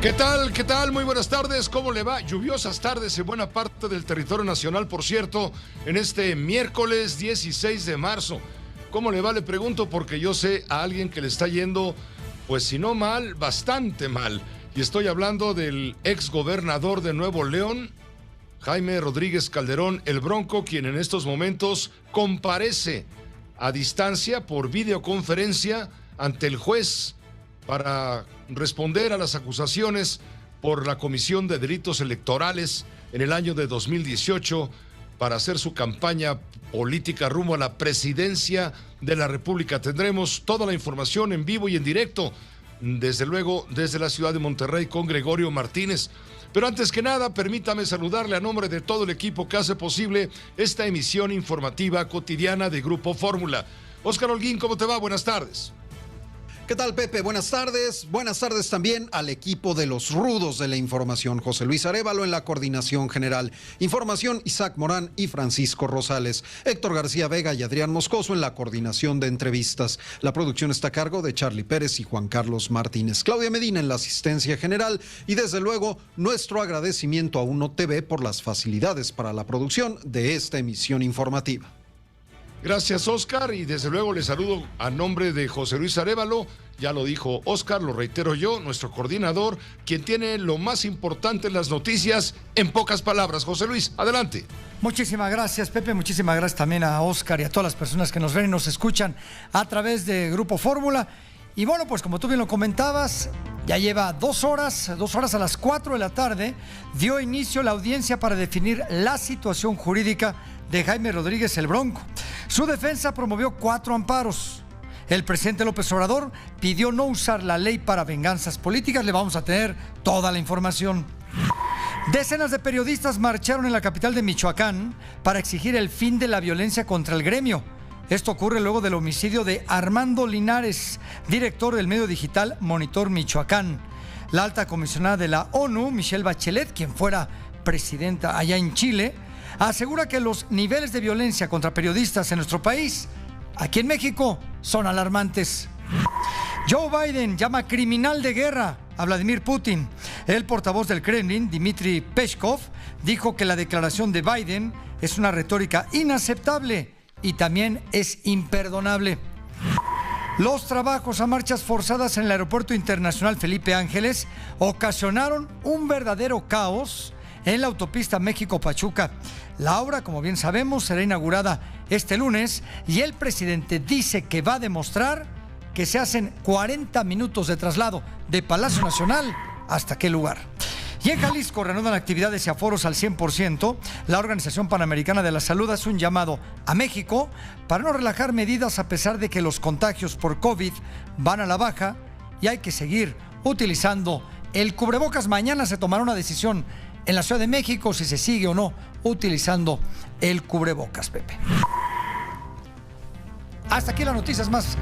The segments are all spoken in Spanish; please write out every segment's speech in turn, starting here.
¿Qué tal? ¿Qué tal? Muy buenas tardes. ¿Cómo le va? Lluviosas tardes en buena parte del territorio nacional, por cierto, en este miércoles 16 de marzo. ¿Cómo le va? Le pregunto porque yo sé a alguien que le está yendo, pues si no mal, bastante mal. Y estoy hablando del exgobernador de Nuevo León, Jaime Rodríguez Calderón, el Bronco, quien en estos momentos comparece a distancia por videoconferencia ante el juez para responder a las acusaciones por la Comisión de Delitos Electorales en el año de 2018 para hacer su campaña política rumbo a la presidencia de la República. Tendremos toda la información en vivo y en directo, desde luego desde la ciudad de Monterrey con Gregorio Martínez. Pero antes que nada, permítame saludarle a nombre de todo el equipo que hace posible esta emisión informativa cotidiana de Grupo Fórmula. Óscar Holguín, ¿cómo te va? Buenas tardes. ¿Qué tal, Pepe? Buenas tardes. Buenas tardes también al equipo de los rudos de la información. José Luis Arévalo en la coordinación general. Información, Isaac Morán y Francisco Rosales. Héctor García Vega y Adrián Moscoso en la coordinación de entrevistas. La producción está a cargo de Charlie Pérez y Juan Carlos Martínez. Claudia Medina en la asistencia general. Y desde luego, nuestro agradecimiento a Uno TV por las facilidades para la producción de esta emisión informativa. Gracias, Óscar, y desde luego le saludo a nombre de José Luis Arévalo. Ya lo dijo Óscar, lo reitero yo, nuestro coordinador, quien tiene lo más importante en las noticias en pocas palabras. José Luis, adelante. Muchísimas gracias, Pepe. Muchísimas gracias también a Óscar y a todas las personas que nos ven y nos escuchan a través de Grupo Fórmula. Y bueno, pues como tú bien lo comentabas, ya lleva 2 horas a las 4 de la tarde, dio inicio la audiencia para definir la situación jurídica de Jaime Rodríguez el Bronco. Su defensa promovió 4 amparos. El presidente López Obrador pidió no usar la ley para venganzas políticas. Le vamos a tener toda la información. Decenas de periodistas marcharon en la capital de Michoacán para exigir el fin de la violencia contra el gremio. Esto ocurre luego del homicidio de Armando Linares, director del medio digital Monitor Michoacán. La alta comisionada de la ONU, Michelle Bachelet, quien fuera presidenta allá en Chile, asegura que los niveles de violencia contra periodistas en nuestro país, aquí en México, son alarmantes. Joe Biden llama criminal de guerra a Vladimir Putin. El portavoz del Kremlin, Dmitry Peskov, dijo que la declaración de Biden es una retórica inaceptable y también es imperdonable. Los trabajos a marchas forzadas en el Aeropuerto Internacional Felipe Ángeles ocasionaron un verdadero caos en la autopista México-Pachuca. La obra, como bien sabemos, será inaugurada este lunes y el presidente dice que va a demostrar que se hacen 40 minutos de traslado de Palacio Nacional hasta aquel lugar. Y en Jalisco reanudan actividades y aforos al 100%. La Organización Panamericana de la Salud hace un llamado a México para no relajar medidas a pesar de que los contagios por COVID van a la baja y hay que seguir utilizando el cubrebocas. Mañana se tomará una decisión en la Ciudad de México si se sigue o no utilizando el cubrebocas, Pepe. Hasta aquí las noticias más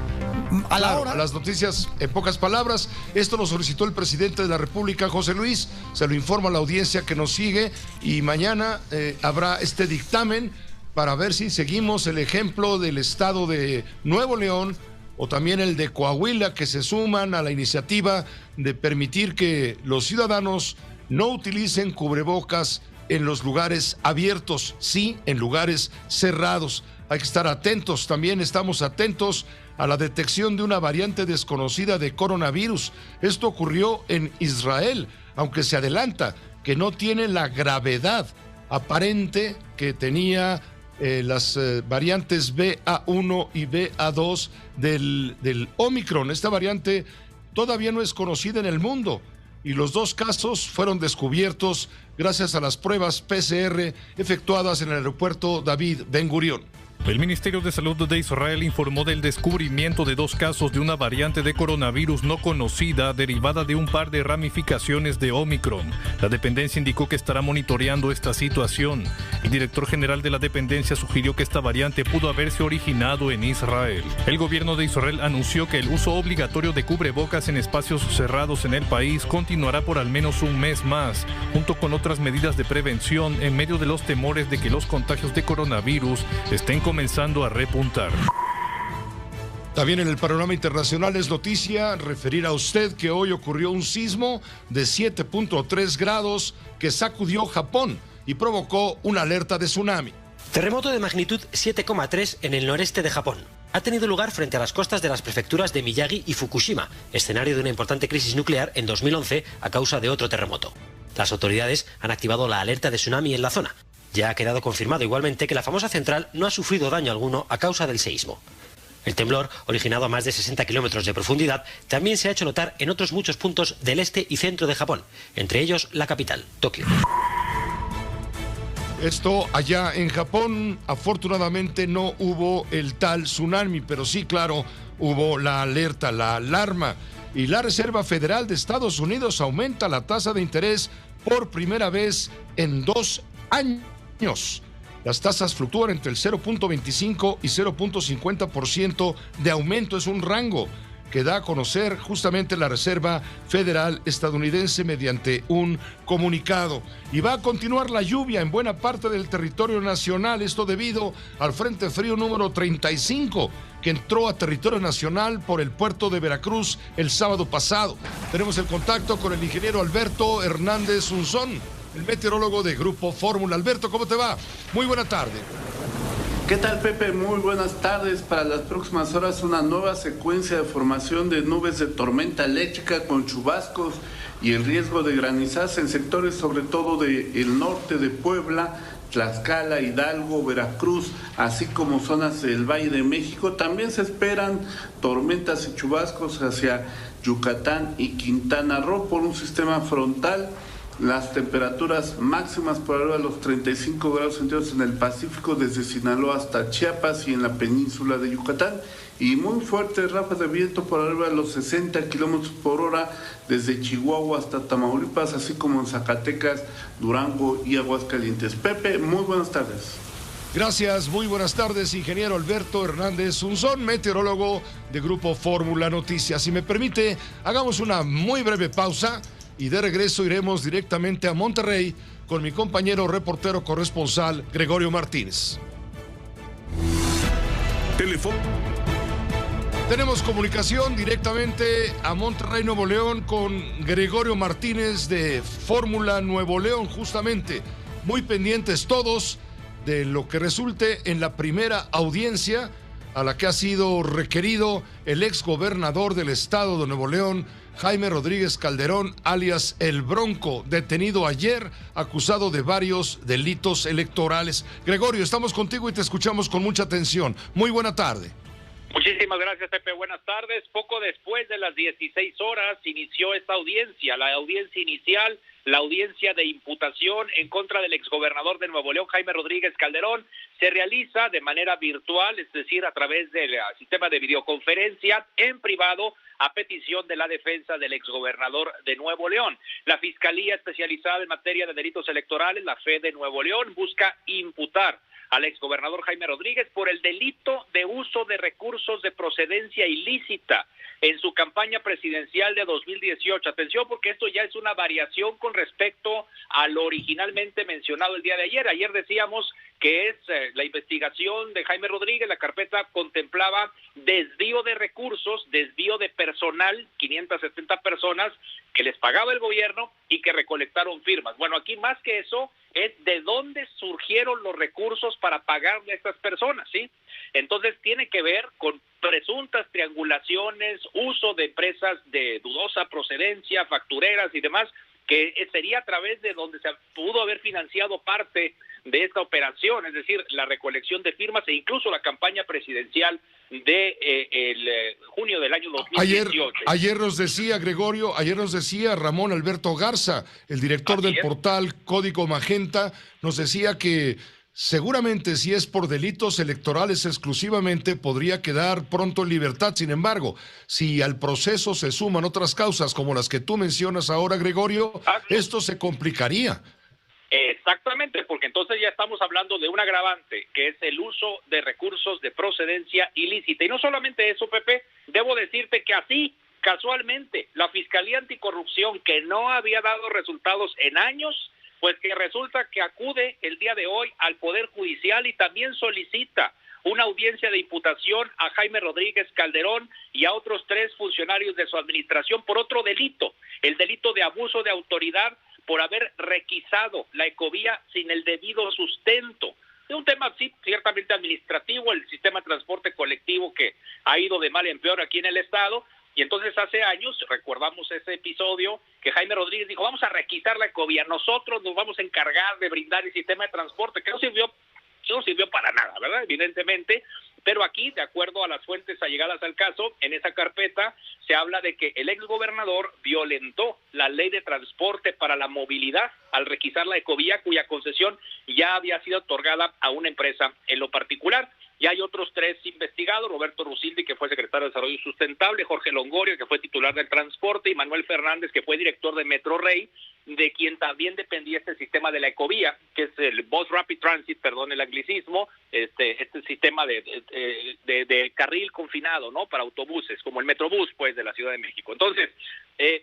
a la hora. Las noticias en pocas palabras. Esto lo solicitó el presidente de la República, José Luis. Se lo informa a la audiencia que nos sigue y mañana habrá este dictamen para ver si seguimos el ejemplo del estado de Nuevo León o también el de Coahuila, que se suman a la iniciativa de permitir que los ciudadanos no utilicen cubrebocas en los lugares abiertos, sí, en lugares cerrados. Hay que estar atentos, también estamos atentos a la detección de una variante desconocida de coronavirus. Esto ocurrió en Israel, aunque se adelanta que no tiene la gravedad aparente que tenía las variantes BA1 y BA2 del Omicron. Esta variante todavía no es conocida en el mundo y los 2 casos fueron descubiertos gracias a las pruebas PCR efectuadas en el aeropuerto David Ben Gurión. El Ministerio de Salud de Israel informó del descubrimiento de 2 casos de una variante de coronavirus no conocida derivada de un par de ramificaciones de Omicron. La dependencia indicó que estará monitoreando esta situación. El director general de la dependencia sugirió que esta variante pudo haberse originado en Israel. El gobierno de Israel anunció que el uso obligatorio de cubrebocas en espacios cerrados en el país continuará por al menos un mes más, junto con otras medidas de prevención en medio de los temores de que los contagios de coronavirus estén comenzando a repuntar. También en el panorama internacional es noticia referir a usted que hoy ocurrió un sismo de 7.3 grados que sacudió Japón y provocó una alerta de tsunami. Terremoto de magnitud 7,3 en el noreste de Japón. Ha tenido lugar frente a las costas de las prefecturas de Miyagi y Fukushima, escenario de una importante crisis nuclear en 2011 a causa de otro terremoto. Las autoridades han activado la alerta de tsunami en la zona. Ya ha quedado confirmado igualmente que la famosa central no ha sufrido daño alguno a causa del seísmo. El temblor, originado a más de 60 kilómetros de profundidad, también se ha hecho notar en otros muchos puntos del este y centro de Japón, entre ellos la capital, Tokio. Esto allá en Japón, afortunadamente no hubo el tal tsunami, pero sí, claro, hubo la alerta, la alarma. Y la Reserva Federal de Estados Unidos aumenta la tasa de interés por primera vez en 2 años. Las tasas fluctúan entre el 0.25 y 0.50% de aumento. Es un rango que da a conocer justamente la Reserva Federal estadounidense mediante un comunicado. Y va a continuar la lluvia en buena parte del territorio nacional, esto debido al Frente Frío número 35, que entró a territorio nacional por el puerto de Veracruz el sábado pasado. Tenemos el contacto con el ingeniero Alberto Hernández Unzón, el meteorólogo de Grupo Fórmula. Alberto, ¿cómo te va? Muy buena tarde. ¿Qué tal, Pepe? Muy buenas tardes. Para las próximas horas, una nueva secuencia de formación de nubes de tormenta eléctrica con chubascos y el riesgo de granizadas en sectores sobre todo del norte de Puebla, Tlaxcala, Hidalgo, Veracruz, así como zonas del Valle de México. También se esperan tormentas y chubascos hacia Yucatán y Quintana Roo por un sistema frontal. Las temperaturas máximas por arriba de los 35 grados centígrados en el Pacífico, desde Sinaloa hasta Chiapas y en la península de Yucatán. Y muy fuertes ráfagas de viento por arriba de los 60 kilómetros por hora desde Chihuahua hasta Tamaulipas, así como en Zacatecas, Durango y Aguascalientes. Pepe, muy buenas tardes. Gracias, muy buenas tardes, ingeniero Alberto Hernández Unzón, meteorólogo de Grupo Fórmula Noticias. Si me permite, hagamos una muy breve pausa y de regreso iremos directamente a Monterrey con mi compañero reportero corresponsal Gregorio Martínez. Tenemos comunicación directamente a Monterrey, Nuevo León, con Gregorio Martínez de Fórmula Nuevo León, justamente. Muy pendientes todos de lo que resulte en la primera audiencia a la que ha sido requerido el exgobernador del estado de Nuevo León, Jaime Rodríguez Calderón, alias El Bronco, detenido ayer, acusado de varios delitos electorales. Gregorio, estamos contigo y te escuchamos con mucha atención. Muy buena tarde. Muchísimas gracias, Pepe. Buenas tardes. Poco después de las 16 horas inició esta audiencia, la audiencia inicial, la audiencia de imputación en contra del exgobernador de Nuevo León, Jaime Rodríguez Calderón. Se realiza de manera virtual, es decir, a través del sistema de videoconferencia en privado, a petición de la defensa del exgobernador de Nuevo León. La Fiscalía Especializada en Materia de Delitos Electorales, la FE de Nuevo León, busca imputar al exgobernador Jaime Rodríguez por el delito de uso de recursos de procedencia ilícita en su campaña presidencial de 2018. Atención, porque esto ya es una variación con respecto a lo originalmente mencionado el día de ayer. Ayer decíamos que es la investigación de Jaime Rodríguez, la carpeta contemplaba desvío de recursos, desvío de personal, 570 personas que les pagaba el gobierno y que recolectaron firmas. Bueno, aquí más que eso es de dónde surgieron los recursos para pagarle a estas personas, ¿sí? Entonces tiene que ver con presuntas triangulaciones, uso de empresas de dudosa procedencia, factureras y demás, que sería a través de donde se pudo haber financiado parte de esta operación, es decir, la recolección de firmas e incluso la campaña presidencial de junio del año 2018. Ayer nos decía, Gregorio, Ramón Alberto Garza, el director del portal Código Magenta, nos decía que seguramente si es por delitos electorales exclusivamente podría quedar pronto en libertad. Sin embargo, si al proceso se suman otras causas como las que tú mencionas ahora, Gregorio, esto se complicaría. Exactamente, porque entonces ya estamos hablando de un agravante, que es el uso de recursos de procedencia ilícita. Y no solamente eso, Pepe, debo decirte que así, casualmente, la Fiscalía Anticorrupción, que no había dado resultados en años, pues que resulta que acude el día de hoy al Poder Judicial y también solicita una audiencia de imputación a Jaime Rodríguez Calderón y a otros 3 funcionarios de su administración por otro delito, el delito de abuso de autoridad por haber requisado la ecovía sin el debido sustento. Es un tema, sí, ciertamente administrativo, el sistema de transporte colectivo que ha ido de mal en peor aquí en el estado. Y entonces hace años, recordamos ese episodio, que Jaime Rodríguez dijo, vamos a requisar la ecovía, nosotros nos vamos a encargar de brindar el sistema de transporte, que no sirvió para nada, ¿verdad? Evidentemente, pero aquí, de acuerdo a las fuentes allegadas al caso, en esa carpeta se habla de que el exgobernador violentó la ley de transporte para la movilidad al requisar la ecovía, cuya concesión ya había sido otorgada a una empresa en lo particular. Y hay otros 3 investigados, Roberto Rusildi, que fue secretario de Desarrollo Sustentable, Jorge Longorio, que fue titular del transporte, y Manuel Fernández, que fue director de Metro Rey, de quien también dependía este sistema de la ecovía, que es el Bus Rapid Transit, perdón el anglicismo, este sistema de carril confinado, ¿no? Para autobuses, como el Metrobús, pues, de la Ciudad de México. Entonces,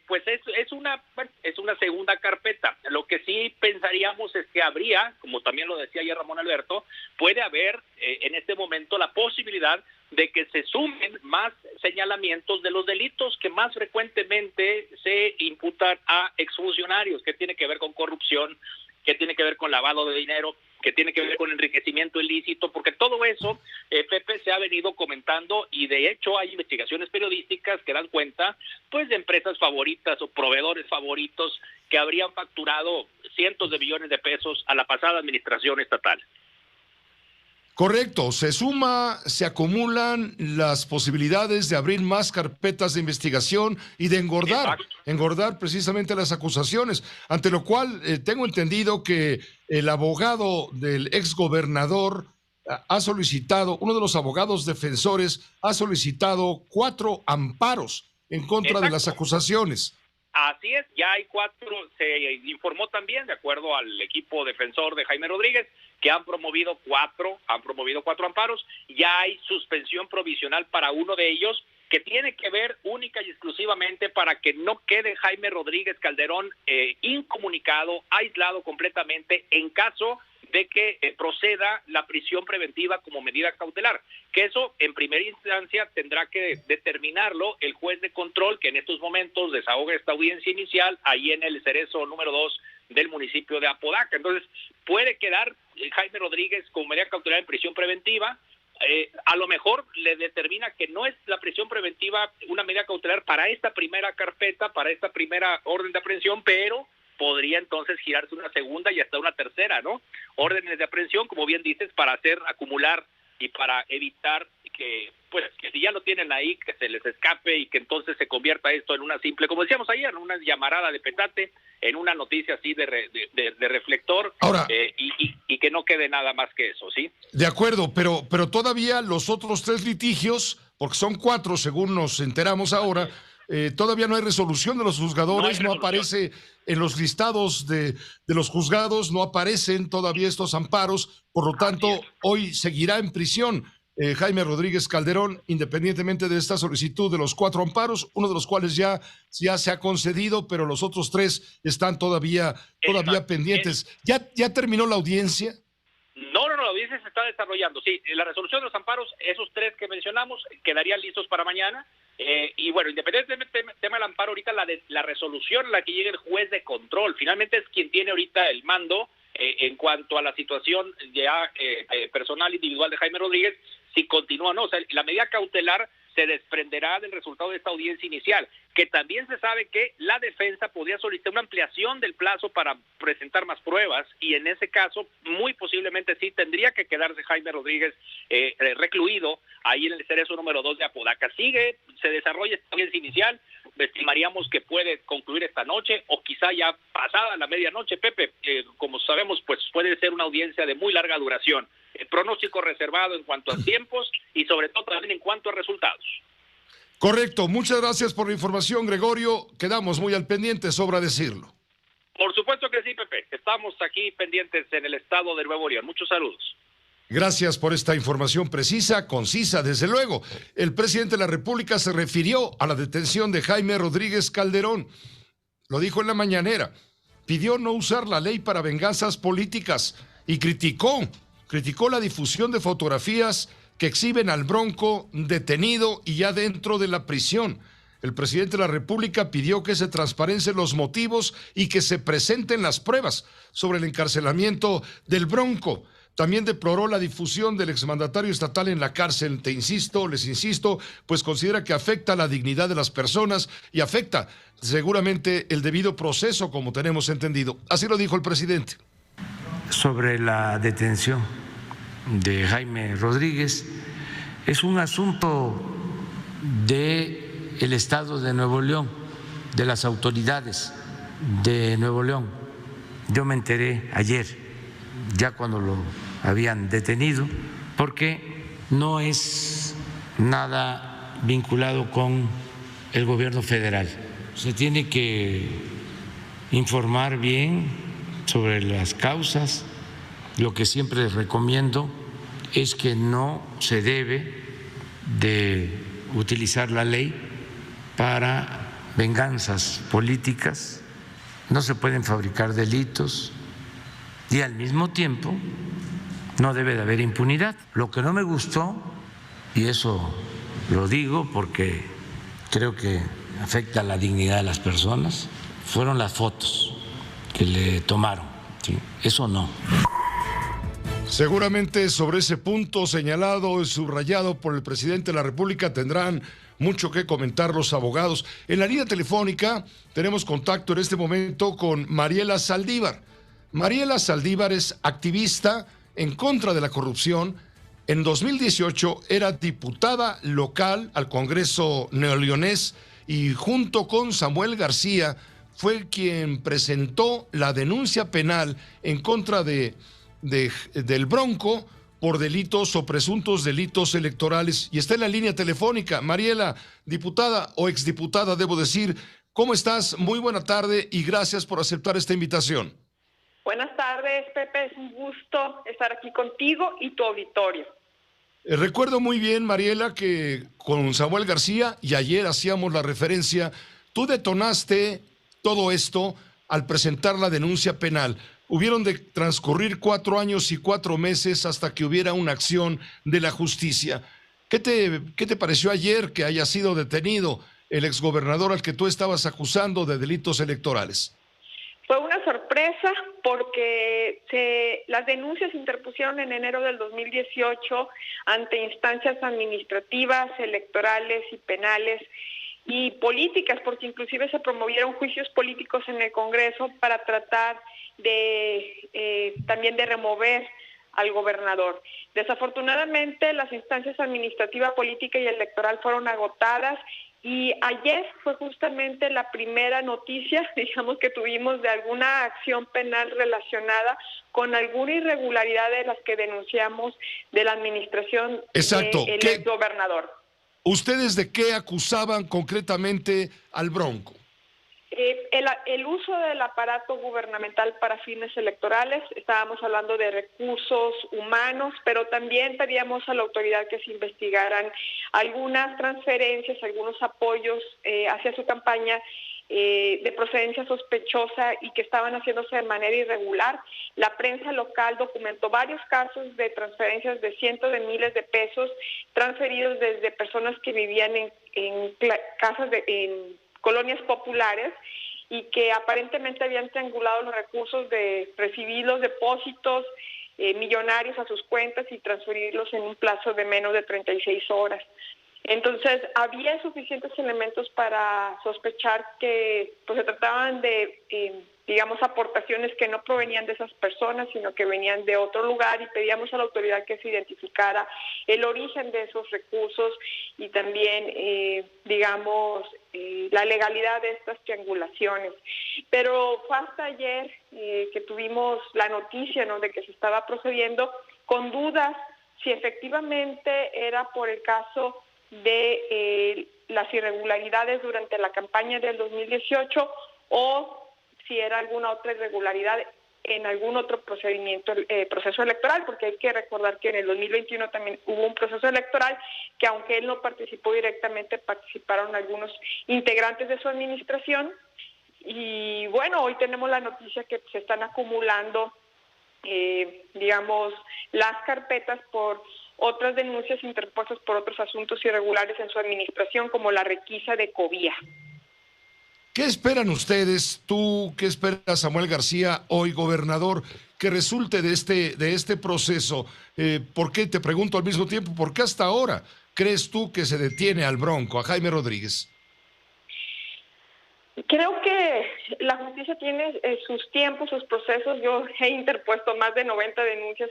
pues es una segunda carpeta. Lo que sí pensaríamos es que habría, como también lo decía ayer Ramón Alberto, puede haber en este momento la posibilidad de que se sumen más señalamientos de los delitos que más frecuentemente se imputan a exfuncionarios, que tiene que ver con corrupción, que tiene que ver con lavado de dinero, que tiene que ver con enriquecimiento ilícito, porque todo eso, Pepe, se ha venido comentando, y de hecho hay investigaciones periodísticas que dan cuenta, pues, de empresas favoritas o proveedores favoritos que habrían facturado cientos de millones de pesos a la pasada administración estatal. Correcto, se acumulan las posibilidades de abrir más carpetas de investigación y de engordar precisamente las acusaciones, ante lo cual tengo entendido que el abogado del exgobernador ha solicitado, uno de los abogados defensores ha solicitado 4 amparos en contra de las acusaciones. Así es, ya hay 4, se informó también, de acuerdo al equipo defensor de Jaime Rodríguez, que han promovido 4 amparos. Ya hay suspensión provisional para uno de ellos, que tiene que ver única y exclusivamente para que no quede Jaime Rodríguez Calderón incomunicado, aislado completamente, en caso de que proceda la prisión preventiva como medida cautelar, que eso en primera instancia tendrá que determinarlo el juez de control, que en estos momentos desahoga esta audiencia inicial ahí en el Cerezo número 2 del municipio de Apodaca. Entonces puede quedar Jaime Rodríguez como medida cautelar en prisión preventiva. A lo mejor le determina que no es la prisión preventiva una medida cautelar para esta primera carpeta, para esta primera orden de aprehensión, pero podría entonces girarse una segunda y hasta una tercera, ¿no? Órdenes de aprehensión, como bien dices, para acumular y para evitar que, pues, que si ya lo tienen ahí, que se les escape y que entonces se convierta esto en una simple, como decíamos ayer, una llamarada de petate, en una noticia así de reflector. Ahora, y que no quede nada más que eso, ¿sí? De acuerdo, pero todavía los otros 3 litigios, porque son 4 según nos enteramos ahora, todavía no hay resolución de los juzgadores, no aparece en los listados de los juzgados, no aparecen todavía estos amparos, por lo tanto, hoy seguirá en prisión Jaime Rodríguez Calderón, independientemente de esta solicitud de los 4 amparos, uno de los cuales ya se ha concedido, pero los otros 3 están todavía pendientes. ¿Ya terminó la audiencia? No, la audiencia se está desarrollando. Sí, la resolución de los amparos, esos 3 que mencionamos, quedarían listos para mañana. Y bueno, independientemente del tema del amparo, ahorita la resolución a la que llegue el juez de control, finalmente es quien tiene ahorita el mando en cuanto a la situación ya personal individual de Jaime Rodríguez, si continúa o no. O sea, la medida cautelar se desprenderá del resultado de esta audiencia inicial, que también se sabe que la defensa podría solicitar una ampliación del plazo para presentar más pruebas, y en ese caso muy posiblemente sí tendría que quedarse Jaime Rodríguez recluido ahí en el Cerezo número 2 de Apodaca. Se desarrolla esta audiencia inicial, estimaríamos que puede concluir esta noche o quizá ya pasada la medianoche, Pepe. Como sabemos, pues puede ser una audiencia de muy larga duración. El pronóstico reservado en cuanto a tiempos y sobre todo también en cuanto a resultados. Correcto, muchas gracias por la información, Gregorio. Quedamos muy al pendiente, sobra decirlo. Por supuesto que sí, Pepe. Estamos aquí pendientes en el estado de Nuevo León. Muchos saludos. Gracias por esta información precisa, concisa, desde luego. El presidente de la República se refirió a la detención de Jaime Rodríguez Calderón. Lo dijo en la mañanera. Pidió no usar la ley para venganzas políticas y criticó la difusión de fotografías de Jaime Rodríguez Calderón en redes sociales. Dijo que no se debe usar la ley para venganzas políticas y criticó la difusión de fotografías de Jaime Rodríguez Calderón en redes sociales. que exhiben al Bronco detenido y ya dentro de la prisión. El presidente de la República pidió que se transparencien los motivos y que se presenten las pruebas sobre el encarcelamiento del Bronco. También deploró la difusión del exmandatario estatal en la cárcel. Les insisto, pues considera que afecta la dignidad de las personas y afecta seguramente el debido proceso, como tenemos entendido. Así lo dijo el presidente. Sobre la detención de Jaime Rodríguez, es un asunto del Estado de Nuevo León, de las autoridades de Nuevo León. Yo me enteré ayer, ya cuando lo habían detenido, porque no es nada vinculado con el gobierno federal. Se tiene que informar bien sobre las causas. Lo que siempre recomiendo es que no se debe de utilizar la ley para venganzas políticas, no se pueden fabricar delitos y al mismo tiempo no debe de haber impunidad. Lo que no me gustó, y eso lo digo porque creo que afecta a la dignidad de las personas, fueron las fotos que le tomaron. ¿Sí? Eso no. Seguramente sobre ese punto señalado y subrayado por el presidente de la República tendrán mucho que comentar los abogados. En la línea telefónica tenemos contacto en este momento con Mariela Saldívar. Mariela Saldívar es activista en contra de la corrupción. En 2018 era diputada local al Congreso neoleonés y junto con Samuel García fue quien presentó la denuncia penal en contra del Bronco por delitos o presuntos delitos electorales. Y está en la línea telefónica. Mariela, diputada o exdiputada, debo decir, ¿cómo estás? Muy buena tarde y gracias por aceptar esta invitación. Buenas tardes, Pepe. Es un gusto estar aquí contigo y tu auditorio. Recuerdo muy bien, Mariela, que con Samuel García, y ayer hacíamos la referencia, tú detonaste todo esto al presentar la denuncia penal. Hubieron de transcurrir 4 años y 4 meses hasta que hubiera una acción de la justicia. ¿Qué te pareció ayer que haya sido detenido el exgobernador al que tú estabas acusando de delitos electorales? Fue una sorpresa porque las denuncias se interpusieron en enero del 2018 ante instancias administrativas, electorales y penales y políticas, porque inclusive se promovieron juicios políticos en el Congreso para tratar también de remover al gobernador. Desafortunadamente, las instancias administrativa, política y electoral fueron agotadas y ayer fue justamente la primera noticia, digamos, que tuvimos de alguna acción penal relacionada con alguna irregularidad de las que denunciamos de la administración del exgobernador. ¿Ustedes de qué acusaban concretamente al Bronco? El uso del aparato gubernamental para fines electorales, estábamos hablando de recursos humanos, pero también pedíamos a la autoridad que se investigaran algunas transferencias, algunos apoyos hacia su campaña de procedencia sospechosa y que estaban haciéndose de manera irregular. La prensa local documentó varios casos de transferencias de cientos de miles de pesos transferidos desde personas que vivían en casas en colonias populares y que aparentemente habían triangulado los recursos de recibir los depósitos millonarios a sus cuentas y transferirlos en un plazo de menos de 36 horas. Entonces, había suficientes elementos para sospechar que pues, se trataban de, aportaciones que no provenían de esas personas, sino que venían de otro lugar, y pedíamos a la autoridad que se identificara el origen de esos recursos y también, la legalidad de estas triangulaciones. Pero fue hasta ayer que tuvimos la noticia, ¿no?, de que se estaba procediendo con dudas si efectivamente era por el caso de las irregularidades durante la campaña del 2018 o si era alguna otra irregularidad en algún otro proceso electoral, porque hay que recordar que en el 2021 también hubo un proceso electoral que, aunque él no participó directamente, participaron algunos integrantes de su administración. Y bueno, hoy tenemos la noticia que se están acumulando las carpetas por otras denuncias interpuestas por otros asuntos irregulares en su administración, como la requisa de Covía. ¿Qué esperan ustedes, tú, qué esperas Samuel García, hoy gobernador, que resulte de este proceso? ¿Por qué, te pregunto al mismo tiempo, por qué hasta ahora crees tú que se detiene al Bronco, a Jaime Rodríguez? Creo que la justicia tiene sus tiempos, sus procesos. Yo he interpuesto más de 90 denuncias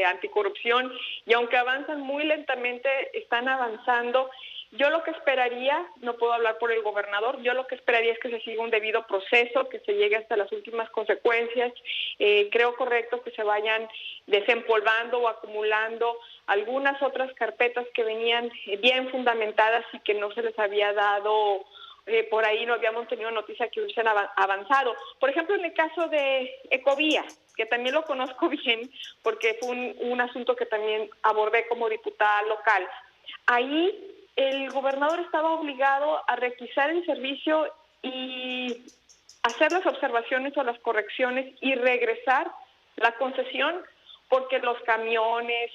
anticorrupción y aunque avanzan muy lentamente, están avanzando. Yo lo que esperaría, no puedo hablar por el gobernador, yo lo que esperaría es que se siga un debido proceso, que se llegue hasta las últimas consecuencias. Creo correcto que se vayan desempolvando o acumulando algunas otras carpetas que venían bien fundamentadas y que no se les había dado, por ahí no habíamos tenido noticia que hubiesen avanzado. Por ejemplo, en el caso de Ecovía, que también lo conozco bien porque fue un asunto que también abordé como diputada local. Ahí el gobernador estaba obligado a requisar el servicio y hacer las observaciones o las correcciones y regresar la concesión, porque los camiones,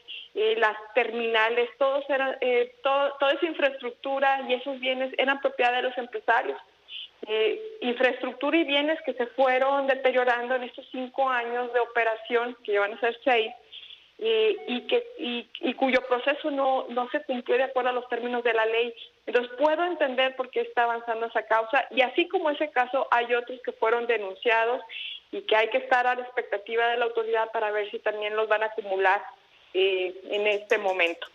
las terminales, toda esa infraestructura y esos bienes eran propiedad de los empresarios. Infraestructura y bienes que se fueron deteriorando en estos 5 años de operación, que llevan a ser 6, y cuyo proceso no se cumplió de acuerdo a los términos de la ley. Entonces puedo entender por qué está avanzando esa causa, y así como ese caso hay otros que fueron denunciados y que hay que estar a la expectativa de la autoridad para ver si también los van a acumular en este momento.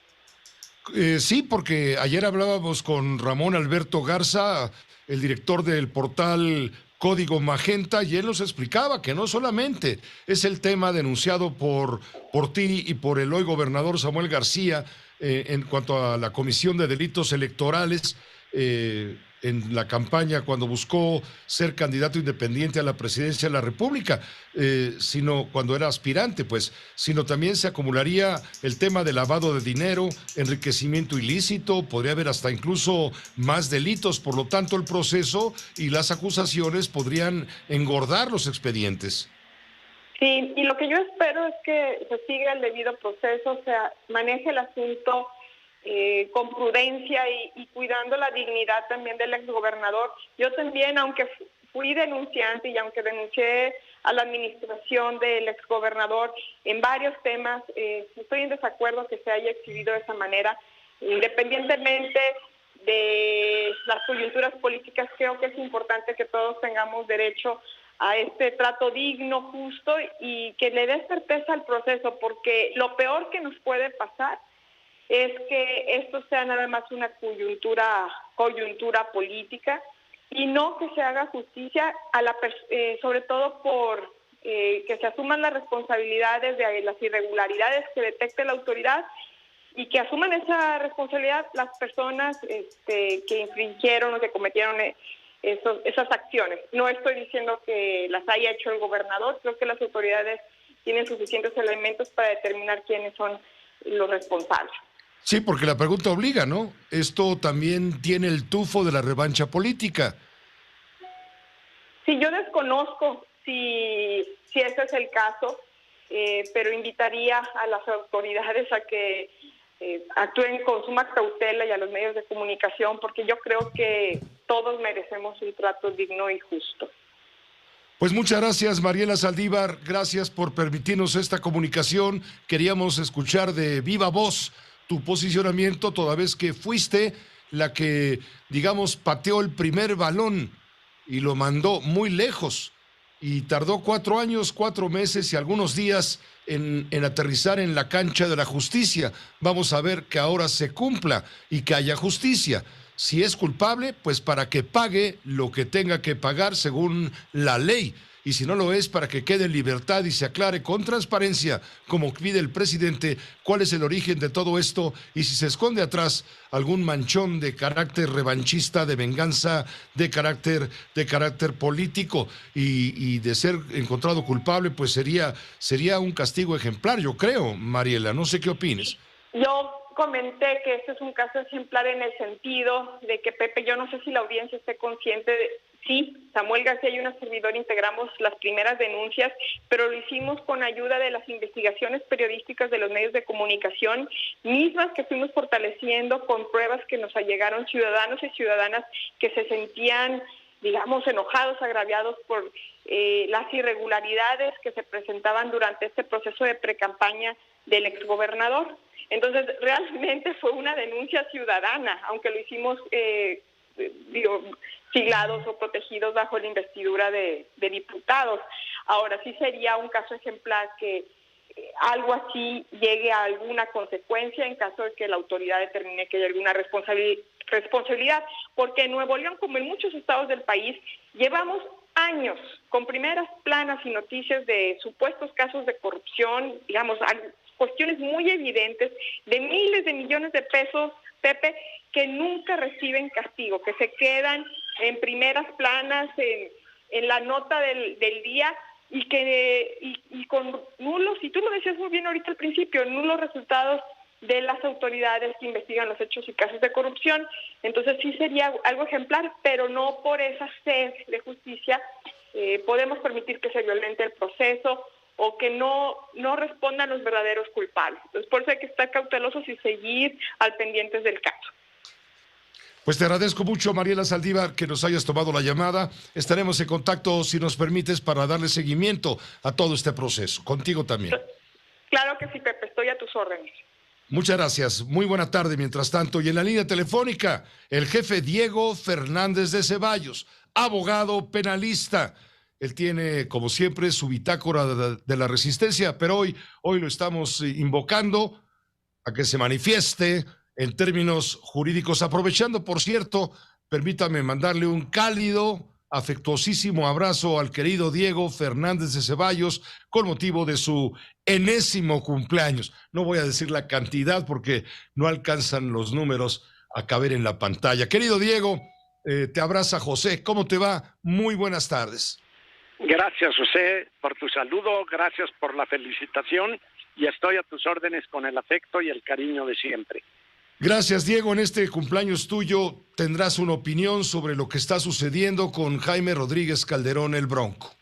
Sí, porque ayer hablábamos con Ramón Alberto Garza, el director del portal Código Magenta, y él nos explicaba que no solamente es el tema denunciado por ti y por el hoy gobernador Samuel García en cuanto a la Comisión de Delitos Electorales en la campaña cuando buscó ser candidato independiente a la presidencia de la República, sino cuando era aspirante, pues, sino también se acumularía el tema de lavado de dinero, enriquecimiento ilícito, podría haber hasta incluso más delitos, por lo tanto el proceso y las acusaciones podrían engordar los expedientes. Sí, y lo que yo espero es que se siga el debido proceso, se maneje el asunto con prudencia y cuidando la dignidad también del exgobernador. Yo también, aunque fui denunciante y aunque denuncié a la administración del exgobernador en varios temas, estoy en desacuerdo que se haya exhibido de esa manera. Independientemente de las coyunturas políticas, creo que es importante que todos tengamos derecho a este trato digno, justo y que le dé certeza al proceso, porque lo peor que nos puede pasar es que esto sea nada más una coyuntura política y no que se haga justicia sobre todo por que se asuman las responsabilidades de las irregularidades que detecte la autoridad y que asuman esa responsabilidad las personas que infringieron o que cometieron esas acciones. No estoy diciendo que las haya hecho el gobernador, creo que las autoridades tienen suficientes elementos para determinar quiénes son los responsables. Sí, porque la pregunta obliga, ¿no? Esto también tiene el tufo de la revancha política. Sí, yo desconozco si ese es el caso, pero invitaría a las autoridades a que actúen con suma cautela y a los medios de comunicación, porque yo creo que todos merecemos un trato digno y justo. Pues muchas gracias, Mariela Saldívar, gracias por permitirnos esta comunicación. Queríamos escuchar de viva voz tu posicionamiento, toda vez que fuiste la que, digamos, pateó el primer balón y lo mandó muy lejos. Y tardó 4 años, 4 meses y algunos días en aterrizar en la cancha de la justicia. Vamos a ver que ahora se cumpla y que haya justicia. Si es culpable, pues para que pague lo que tenga que pagar según la ley. Y si no lo es, para que quede en libertad y se aclare con transparencia, como pide el presidente, cuál es el origen de todo esto y si se esconde atrás algún manchón de carácter revanchista, de venganza, de carácter político y de ser encontrado culpable, pues sería un castigo ejemplar, yo creo, Mariela. No sé qué opines. Yo comenté que este es un caso ejemplar en el sentido de que, Pepe, yo no sé si la audiencia esté consciente Sí, Samuel García y una servidora integramos las primeras denuncias, pero lo hicimos con ayuda de las investigaciones periodísticas de los medios de comunicación, mismas que fuimos fortaleciendo con pruebas que nos allegaron ciudadanos y ciudadanas que se sentían, digamos, enojados, agraviados por las irregularidades que se presentaban durante este proceso de precampaña del exgobernador. Entonces, realmente fue una denuncia ciudadana, aunque lo hicimos siglados o protegidos bajo la investidura de diputados. Ahora, sí sería un caso ejemplar que algo así llegue a alguna consecuencia en caso de que la autoridad determine que hay alguna responsabilidad, porque en Nuevo León, como en muchos estados del país, llevamos años con primeras planas y noticias de supuestos casos de corrupción, digamos, cuestiones muy evidentes de miles de millones de pesos, Pepe, que nunca reciben castigo, que se quedan en primeras planas, en la nota del día, y con nulos, y tú lo decías muy bien ahorita al principio, nulos resultados de las autoridades que investigan los hechos y casos de corrupción. Entonces sí sería algo ejemplar, pero no por esa sed de justicia podemos permitir que se violente el proceso o que no respondan los verdaderos culpables. Entonces por eso hay que estar cautelosos y seguir al pendientes del caso. Pues te agradezco mucho, Mariela Saldívar, que nos hayas tomado la llamada. Estaremos en contacto, si nos permites, para darle seguimiento a todo este proceso. Contigo también. Claro que sí, Pepe, estoy a tus órdenes. Muchas gracias. Muy buena tarde, mientras tanto. Y en la línea telefónica, el jefe Diego Fernández de Ceballos, abogado penalista. Él tiene, como siempre, su bitácora de la resistencia, pero hoy lo estamos invocando a que se manifieste en términos jurídicos. Aprovechando, por cierto, permítame mandarle un cálido, afectuosísimo abrazo al querido Diego Fernández de Ceballos con motivo de su enésimo cumpleaños. No voy a decir la cantidad porque no alcanzan los números a caber en la pantalla. Querido Diego, te abraza José. ¿Cómo te va? Muy buenas tardes. Gracias, José, por tu saludo, gracias por la felicitación y estoy a tus órdenes con el afecto y el cariño de siempre. Gracias, Diego. En este cumpleaños tuyo tendrás una opinión sobre lo que está sucediendo con Jaime Rodríguez Calderón, el Bronco.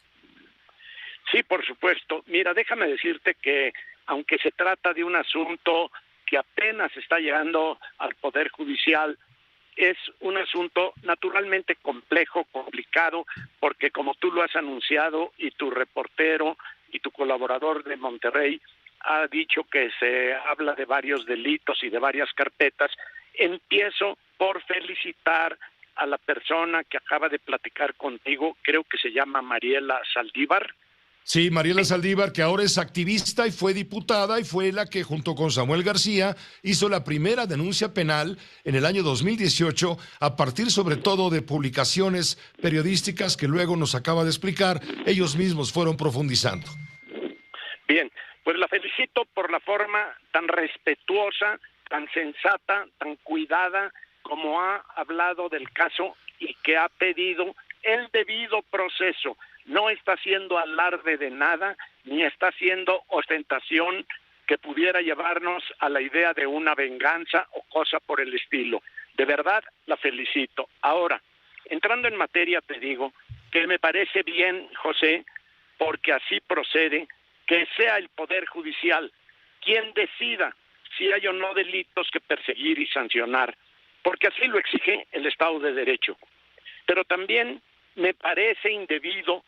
Sí, por supuesto. Mira, déjame decirte que aunque se trata de un asunto que apenas está llegando al Poder Judicial, es un asunto naturalmente complejo, complicado, porque como tú lo has anunciado y tu reportero y tu colaborador de Monterrey ha dicho que se habla de varios delitos y de varias carpetas, empiezo por felicitar a la persona que acaba de platicar contigo, creo que se llama Mariela Saldívar. Sí, Mariela Saldívar, que ahora es activista y fue diputada y fue la que junto con Samuel García hizo la primera denuncia penal en el año 2018 a partir sobre todo de publicaciones periodísticas que luego nos acaba de explicar, ellos mismos fueron profundizando. Bien, pues la felicito por la forma tan respetuosa, tan sensata, tan cuidada como ha hablado del caso y que ha pedido el debido proceso. No está haciendo alarde de nada, ni está haciendo ostentación que pudiera llevarnos a la idea de una venganza o cosa por el estilo. De verdad, la felicito. Ahora, entrando en materia, te digo que me parece bien, José, porque así procede, que sea el Poder Judicial quien decida si hay o no delitos que perseguir y sancionar, porque así lo exige el Estado de Derecho. Pero también me parece indebido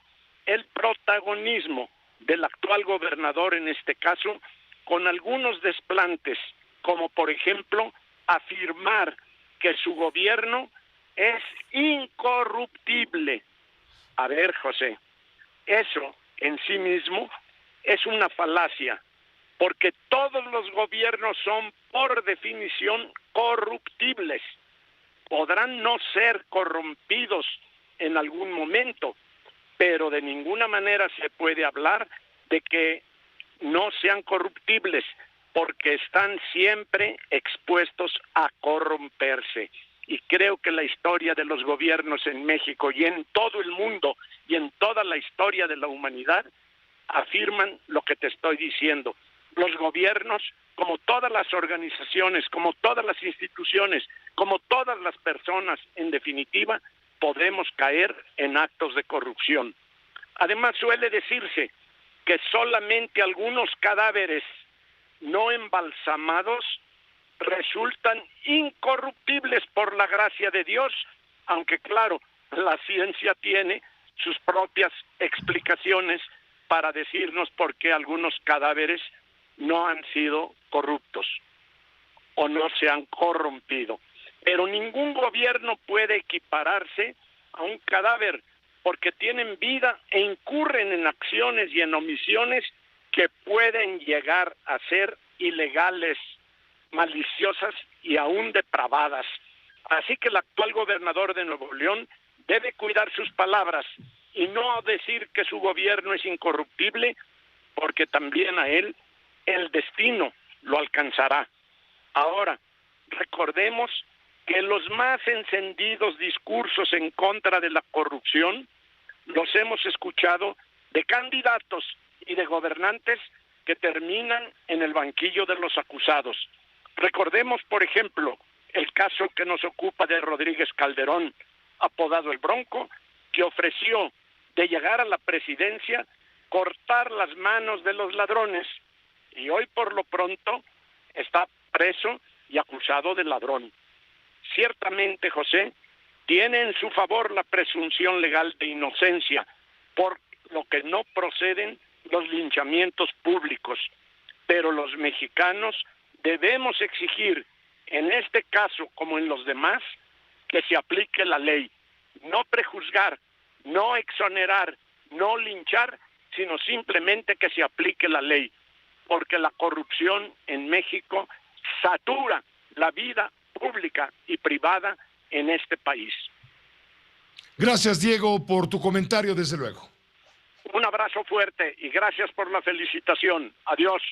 el protagonismo del actual gobernador en este caso, con algunos desplantes, como por ejemplo afirmar que su gobierno es incorruptible. A ver, José, eso en sí mismo es una falacia, porque todos los gobiernos son por definición corruptibles. Podrán no ser corrompidos en algún momento, pero de ninguna manera se puede hablar de que no sean corruptibles, porque están siempre expuestos a corromperse. Y creo que la historia de los gobiernos en México y en todo el mundo y en toda la historia de la humanidad afirman lo que te estoy diciendo. Los gobiernos, como todas las organizaciones, como todas las instituciones, como todas las personas, en definitiva, podemos caer en actos de corrupción. Además, suele decirse que solamente algunos cadáveres no embalsamados resultan incorruptibles por la gracia de Dios, aunque claro, la ciencia tiene sus propias explicaciones para decirnos por qué algunos cadáveres no han sido corruptos o no se han corrompido. Pero ningún gobierno puede equipararse a un cadáver, porque tienen vida e incurren en acciones y en omisiones que pueden llegar a ser ilegales, maliciosas y aún depravadas. Así que el actual gobernador de Nuevo León debe cuidar sus palabras y no decir que su gobierno es incorruptible, porque también a él el destino lo alcanzará. Ahora, recordemos que los más encendidos discursos en contra de la corrupción los hemos escuchado de candidatos y de gobernantes que terminan en el banquillo de los acusados. Recordemos, por ejemplo, el caso que nos ocupa de Rodríguez Calderón, apodado El Bronco, que ofreció de llegar a la presidencia cortar las manos de los ladrones, y hoy por lo pronto está preso y acusado de ladrón. Ciertamente, José, tiene en su favor la presunción legal de inocencia, por lo que no proceden los linchamientos públicos. Pero los mexicanos debemos exigir, en este caso como en los demás, que se aplique la ley. No prejuzgar, no exonerar, no linchar, sino simplemente que se aplique la ley. Porque la corrupción en México satura la vida pública y privada en este país. Gracias, Diego, por tu comentario, desde luego. Un abrazo fuerte y gracias por la felicitación. Adiós.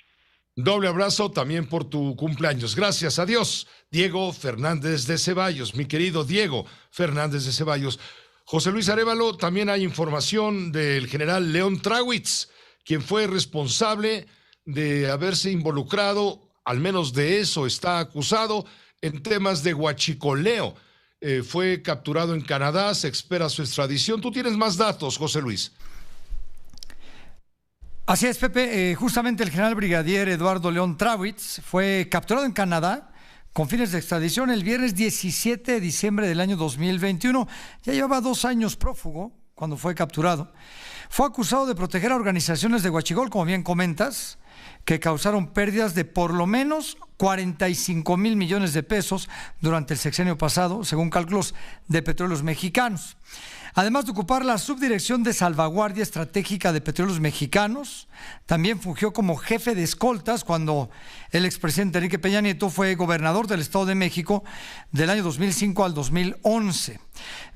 Doble abrazo también por tu cumpleaños. Gracias, adiós. Diego Fernández de Ceballos, mi querido Diego Fernández de Ceballos. José Luis Arévalo, también hay información del general León Trawitz, quien fue responsable de haberse involucrado, al menos de eso está acusado, en temas de huachicoleo. Fue capturado en Canadá, se espera su extradición. Tú tienes más datos, José Luis. Así es, Pepe. Justamente el general brigadier Eduardo León Trawitz fue capturado en Canadá con fines de extradición el viernes 17 de diciembre del año 2021. Ya llevaba 2 años prófugo cuando fue capturado. Fue acusado de proteger a organizaciones de huachicol, como bien comentas, que causaron pérdidas de por lo menos 45,000 millones de pesos durante el sexenio pasado, según cálculos de Petróleos Mexicanos. Además de ocupar la subdirección de salvaguardia estratégica de Petróleos Mexicanos, también fungió como jefe de escoltas cuando el expresidente Enrique Peña Nieto fue gobernador del Estado de México del año 2005 al 2011.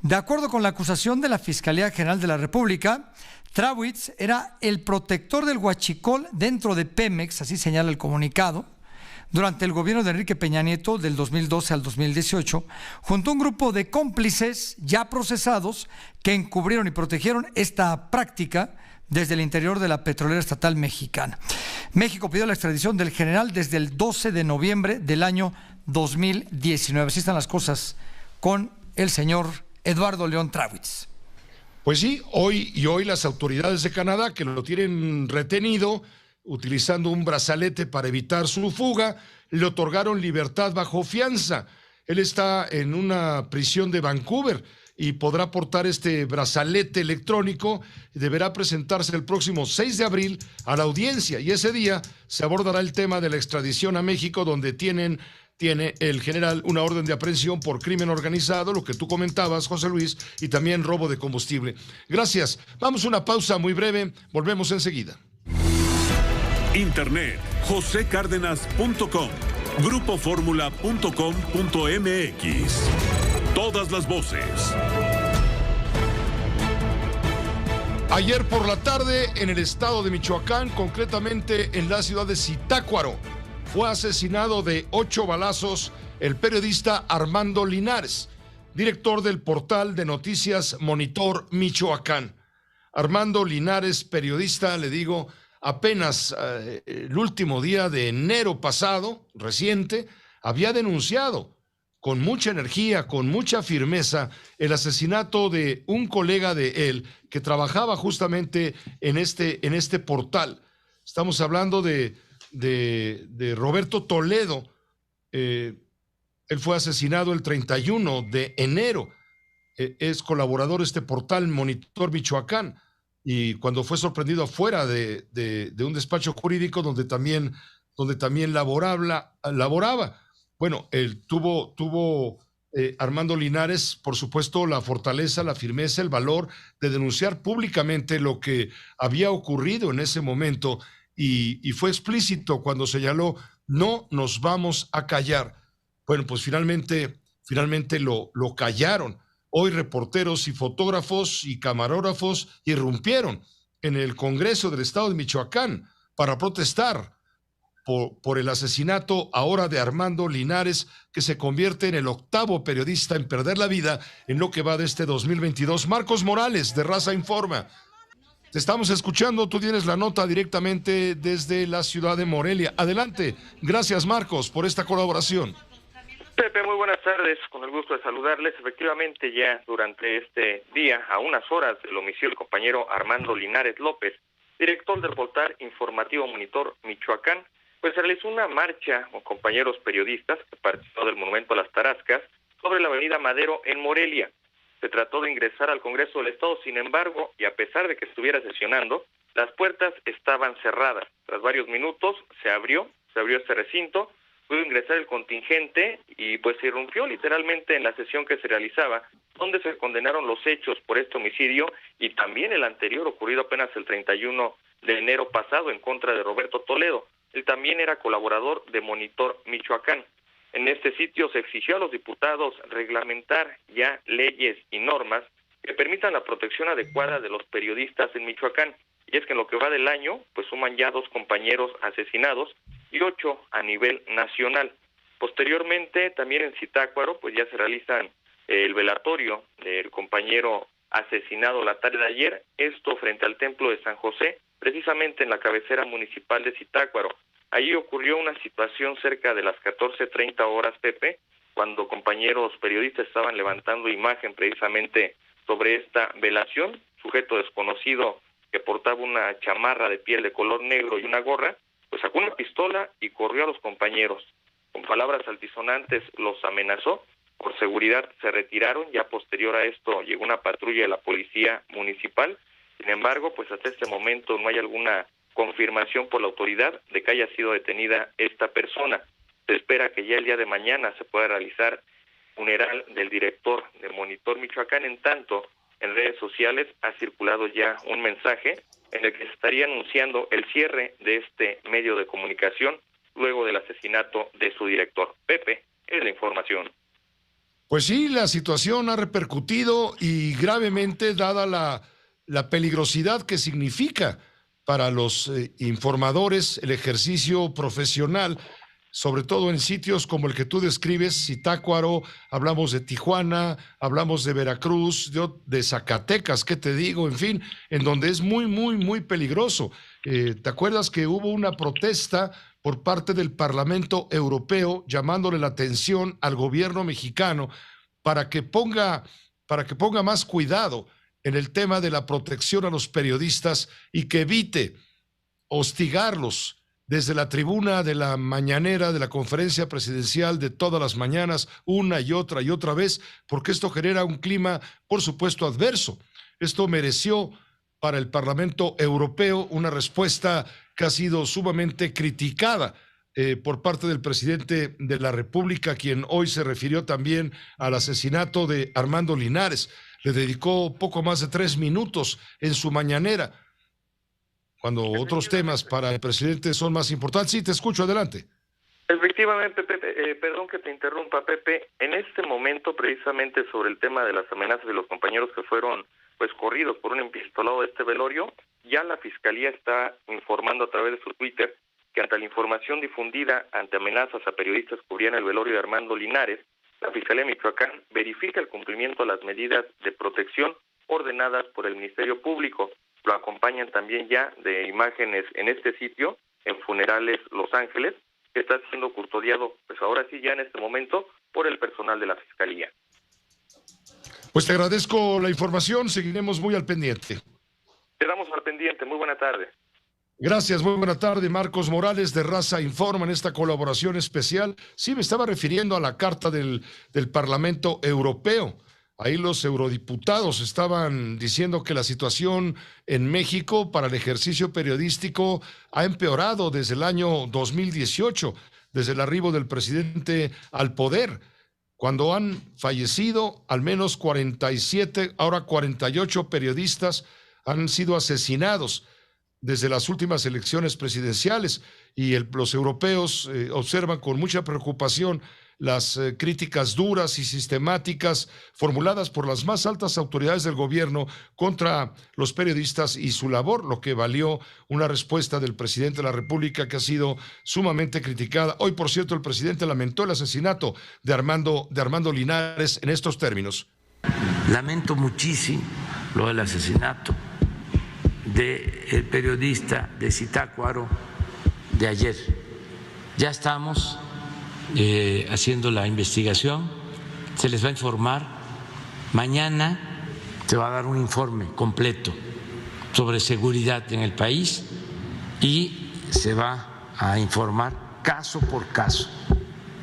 De acuerdo con la acusación de la Fiscalía General de la República, Trawitz era el protector del huachicol dentro de Pemex, así señala el comunicado, durante el gobierno de Enrique Peña Nieto del 2012 al 2018, junto a un grupo de cómplices ya procesados que encubrieron y protegieron esta práctica desde el interior de la petrolera estatal mexicana. México pidió la extradición del general desde el 12 de noviembre del año 2019. Así están las cosas con el señor Eduardo León Trawitz. Pues sí, hoy las autoridades de Canadá, que lo tienen retenido utilizando un brazalete para evitar su fuga, le otorgaron libertad bajo fianza. Él está en una prisión de Vancouver y podrá portar este brazalete electrónico. Deberá presentarse el próximo 6 de abril a la audiencia, y ese día se abordará el tema de la extradición a México, donde tiene el general una orden de aprehensión por crimen organizado, lo que tú comentabas, José Luis, y también robo de combustible. Gracias. Vamos a una pausa muy breve. Volvemos enseguida. Internet, josecardenas.com, grupoformula.com.mx. Todas las voces. Ayer por la tarde, en el estado de Michoacán, concretamente en la ciudad de Zitácuaro, fue asesinado de 8 balazos el periodista Armando Linares, director del portal de noticias Monitor Michoacán. Armando Linares, periodista, le digo, apenas el último día de enero pasado, reciente, había denunciado con mucha energía, con mucha firmeza, el asesinato de un colega de él que trabajaba justamente en este portal. Estamos hablando de Roberto Toledo. Él fue asesinado el 31 de enero. Es colaborador de este portal Monitor Michoacán, y cuando fue sorprendido afuera de un despacho jurídico donde también laboraba. Bueno, él tuvo Armando Linares, por supuesto, la fortaleza, la firmeza, el valor de denunciar públicamente lo que había ocurrido en ese momento, y fue explícito cuando señaló: no nos vamos a callar. Bueno, pues finalmente lo callaron. Hoy reporteros y fotógrafos y camarógrafos irrumpieron en el Congreso del Estado de Michoacán para protestar por el asesinato ahora de Armando Linares, que se convierte en el 8º periodista en perder la vida en lo que va de este 2022. Marcos Morales, de Raza Informa. Te estamos escuchando, tú tienes la nota directamente desde la ciudad de Morelia. Adelante. Gracias, Marcos, por esta colaboración. Pepe, muy buenas tardes, con el gusto de saludarles. Efectivamente, ya durante este día, a unas horas del homicidio del compañero Armando Linares López, director del portal informativo Monitor Michoacán, pues se realizó una marcha con compañeros periodistas que participó del Monumento a las Tarascas sobre la avenida Madero en Morelia. Se trató de ingresar al Congreso del Estado, sin embargo, y a pesar de que estuviera sesionando, las puertas estaban cerradas. Tras varios minutos se abrió este recinto, pudo ingresar el contingente y pues se irrumpió literalmente en la sesión que se realizaba, donde se condenaron los hechos por este homicidio y también el anterior ocurrido apenas el 31 de enero pasado en contra de Roberto Toledo. Él también era colaborador de Monitor Michoacán. En este sitio se exigió a los diputados reglamentar ya leyes y normas que permitan la protección adecuada de los periodistas en Michoacán. Y es que en lo que va del año, pues suman ya 2 compañeros asesinados y 8 a nivel nacional. Posteriormente, también en Zitácuaro, pues ya se realizan el velatorio del compañero asesinado la tarde de ayer, esto frente al Templo de San José, precisamente en la cabecera municipal de Zitácuaro. Allí ocurrió una situación cerca de las 14:30 horas, Pepe, cuando compañeros periodistas estaban levantando imagen precisamente sobre esta velación. Sujeto desconocido que portaba una chamarra de piel de color negro y una gorra, pues sacó una pistola y corrió a los compañeros. Con palabras altisonantes los amenazó. Por seguridad se retiraron. Ya posterior a esto llegó una patrulla de la policía municipal. Sin embargo, pues hasta este momento no hay alguna confirmación por la autoridad de que haya sido detenida esta persona. Se espera que ya el día de mañana se pueda realizar funeral del director de Monitor Michoacán. En tanto, en redes sociales ha circulado ya un mensaje en el que se estaría anunciando el cierre de este medio de comunicación luego del asesinato de su director. Pepe, es la información. Pues sí, la situación ha repercutido y gravemente, dada la peligrosidad que significa para los informadores el ejercicio profesional, sobre todo en sitios como el que tú describes, Zitácuaro, hablamos de Tijuana, hablamos de Veracruz, de Zacatecas, ¿qué te digo? En fin, en donde es muy, muy, muy peligroso. ¿Te acuerdas que hubo una protesta por parte del Parlamento Europeo llamándole la atención al gobierno mexicano para que ponga más cuidado en el tema de la protección a los periodistas y que evite hostigarlos desde la tribuna de la mañanera de la conferencia presidencial de todas las mañanas, una y otra vez, porque esto genera un clima, por supuesto, adverso. Esto mereció para el Parlamento Europeo una respuesta que ha sido sumamente criticada por parte del presidente de la República, quien hoy se refirió también al asesinato de Armando Linares. Le dedicó poco más de 3 minutos en su mañanera, cuando otros temas para el presidente son más importantes. Sí, te escucho, adelante. Efectivamente, Pepe, perdón que te interrumpa, Pepe. En este momento, precisamente sobre el tema de las amenazas de los compañeros que fueron pues corridos por un empistolado de este velorio, ya la Fiscalía está informando a través de su Twitter que ante la información difundida ante amenazas a periodistas que cubrían el velorio de Armando Linares, la Fiscalía de Michoacán verifica el cumplimiento de las medidas de protección ordenadas por el Ministerio Público. Lo acompañan también ya de imágenes en este sitio, en Funerales Los Ángeles, que está siendo custodiado, pues ahora sí ya en este momento, por el personal de la Fiscalía. Pues te agradezco la información, seguiremos muy al pendiente. Quedamos al pendiente, muy buena tarde. Gracias, muy buena tarde. Marcos Morales de Raza Informa en esta colaboración especial. Sí, me estaba refiriendo a la carta del Parlamento Europeo. Ahí los eurodiputados estaban diciendo que la situación en México para el ejercicio periodístico ha empeorado desde el año 2018, desde el arribo del presidente al poder, cuando han fallecido al menos 47, ahora 48 periodistas han sido asesinados desde las últimas elecciones presidenciales, y los europeos observan con mucha preocupación las críticas duras y sistemáticas formuladas por las más altas autoridades del gobierno contra los periodistas y su labor, lo que valió una respuesta del presidente de la República que ha sido sumamente criticada. Hoy, por cierto, el presidente lamentó el asesinato de Armando Linares en estos términos. Lamento muchísimo lo del asesinato del periodista de Zitácuaro de ayer. Ya estamos haciendo la investigación, se les va a informar. Mañana se va a dar un informe completo sobre seguridad en el país y se va a informar caso por caso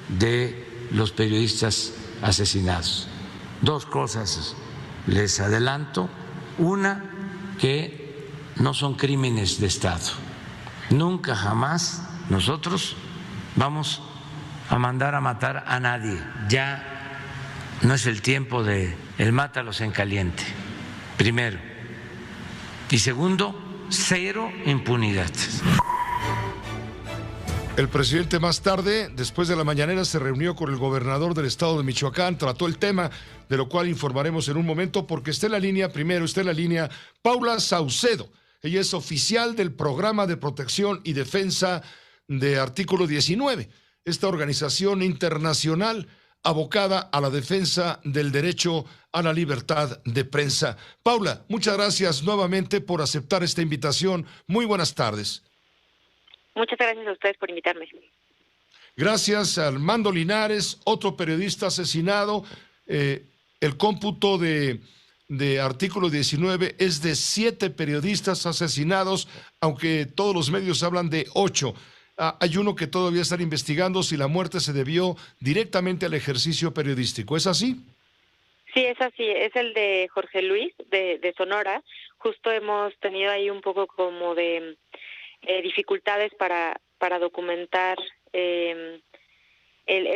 de los periodistas asesinados. Dos cosas les adelanto. Una, que no son crímenes de Estado. Nunca jamás nosotros vamos a mandar a matar a nadie. Ya no es el tiempo de el mátalos en caliente, primero. Y segundo, cero impunidad. El presidente más tarde, después de la mañanera, se reunió con el gobernador del estado de Michoacán, trató el tema, de lo cual informaremos en un momento, porque está en la línea, Paula Saucedo. Ella es oficial del Programa de Protección y Defensa de Artículo 19, esta organización internacional abocada a la defensa del derecho a la libertad de prensa. Paula, muchas gracias nuevamente por aceptar esta invitación. Muy buenas tardes. Muchas gracias a ustedes por invitarme. Gracias a Armando Linares, otro periodista asesinado. El cómputo de Artículo 19 es de 7 periodistas asesinados, aunque todos los medios hablan de 8. Hay uno que todavía están investigando si la muerte se debió directamente al ejercicio periodístico. ¿Es así? Sí, es así. Es el de Jorge Luis, de Sonora. Justo hemos tenido ahí un poco como de dificultades para documentar el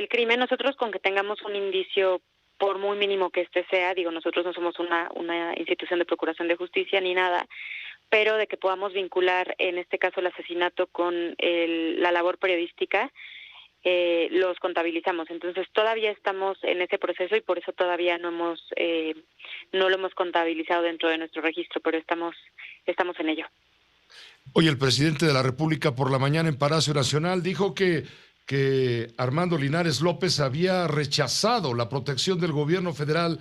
crimen. Nosotros, con que tengamos un indicio, por muy mínimo que este sea, digo, nosotros no somos una institución de procuración de justicia ni nada, pero de que podamos vincular, en este caso, el asesinato con la labor periodística, los contabilizamos. Entonces, todavía estamos en ese proceso y por eso todavía no lo hemos contabilizado dentro de nuestro registro, pero estamos en ello. Hoy el presidente de la República por la mañana en Palacio Nacional dijo que Armando Linares López había rechazado la protección del gobierno federal,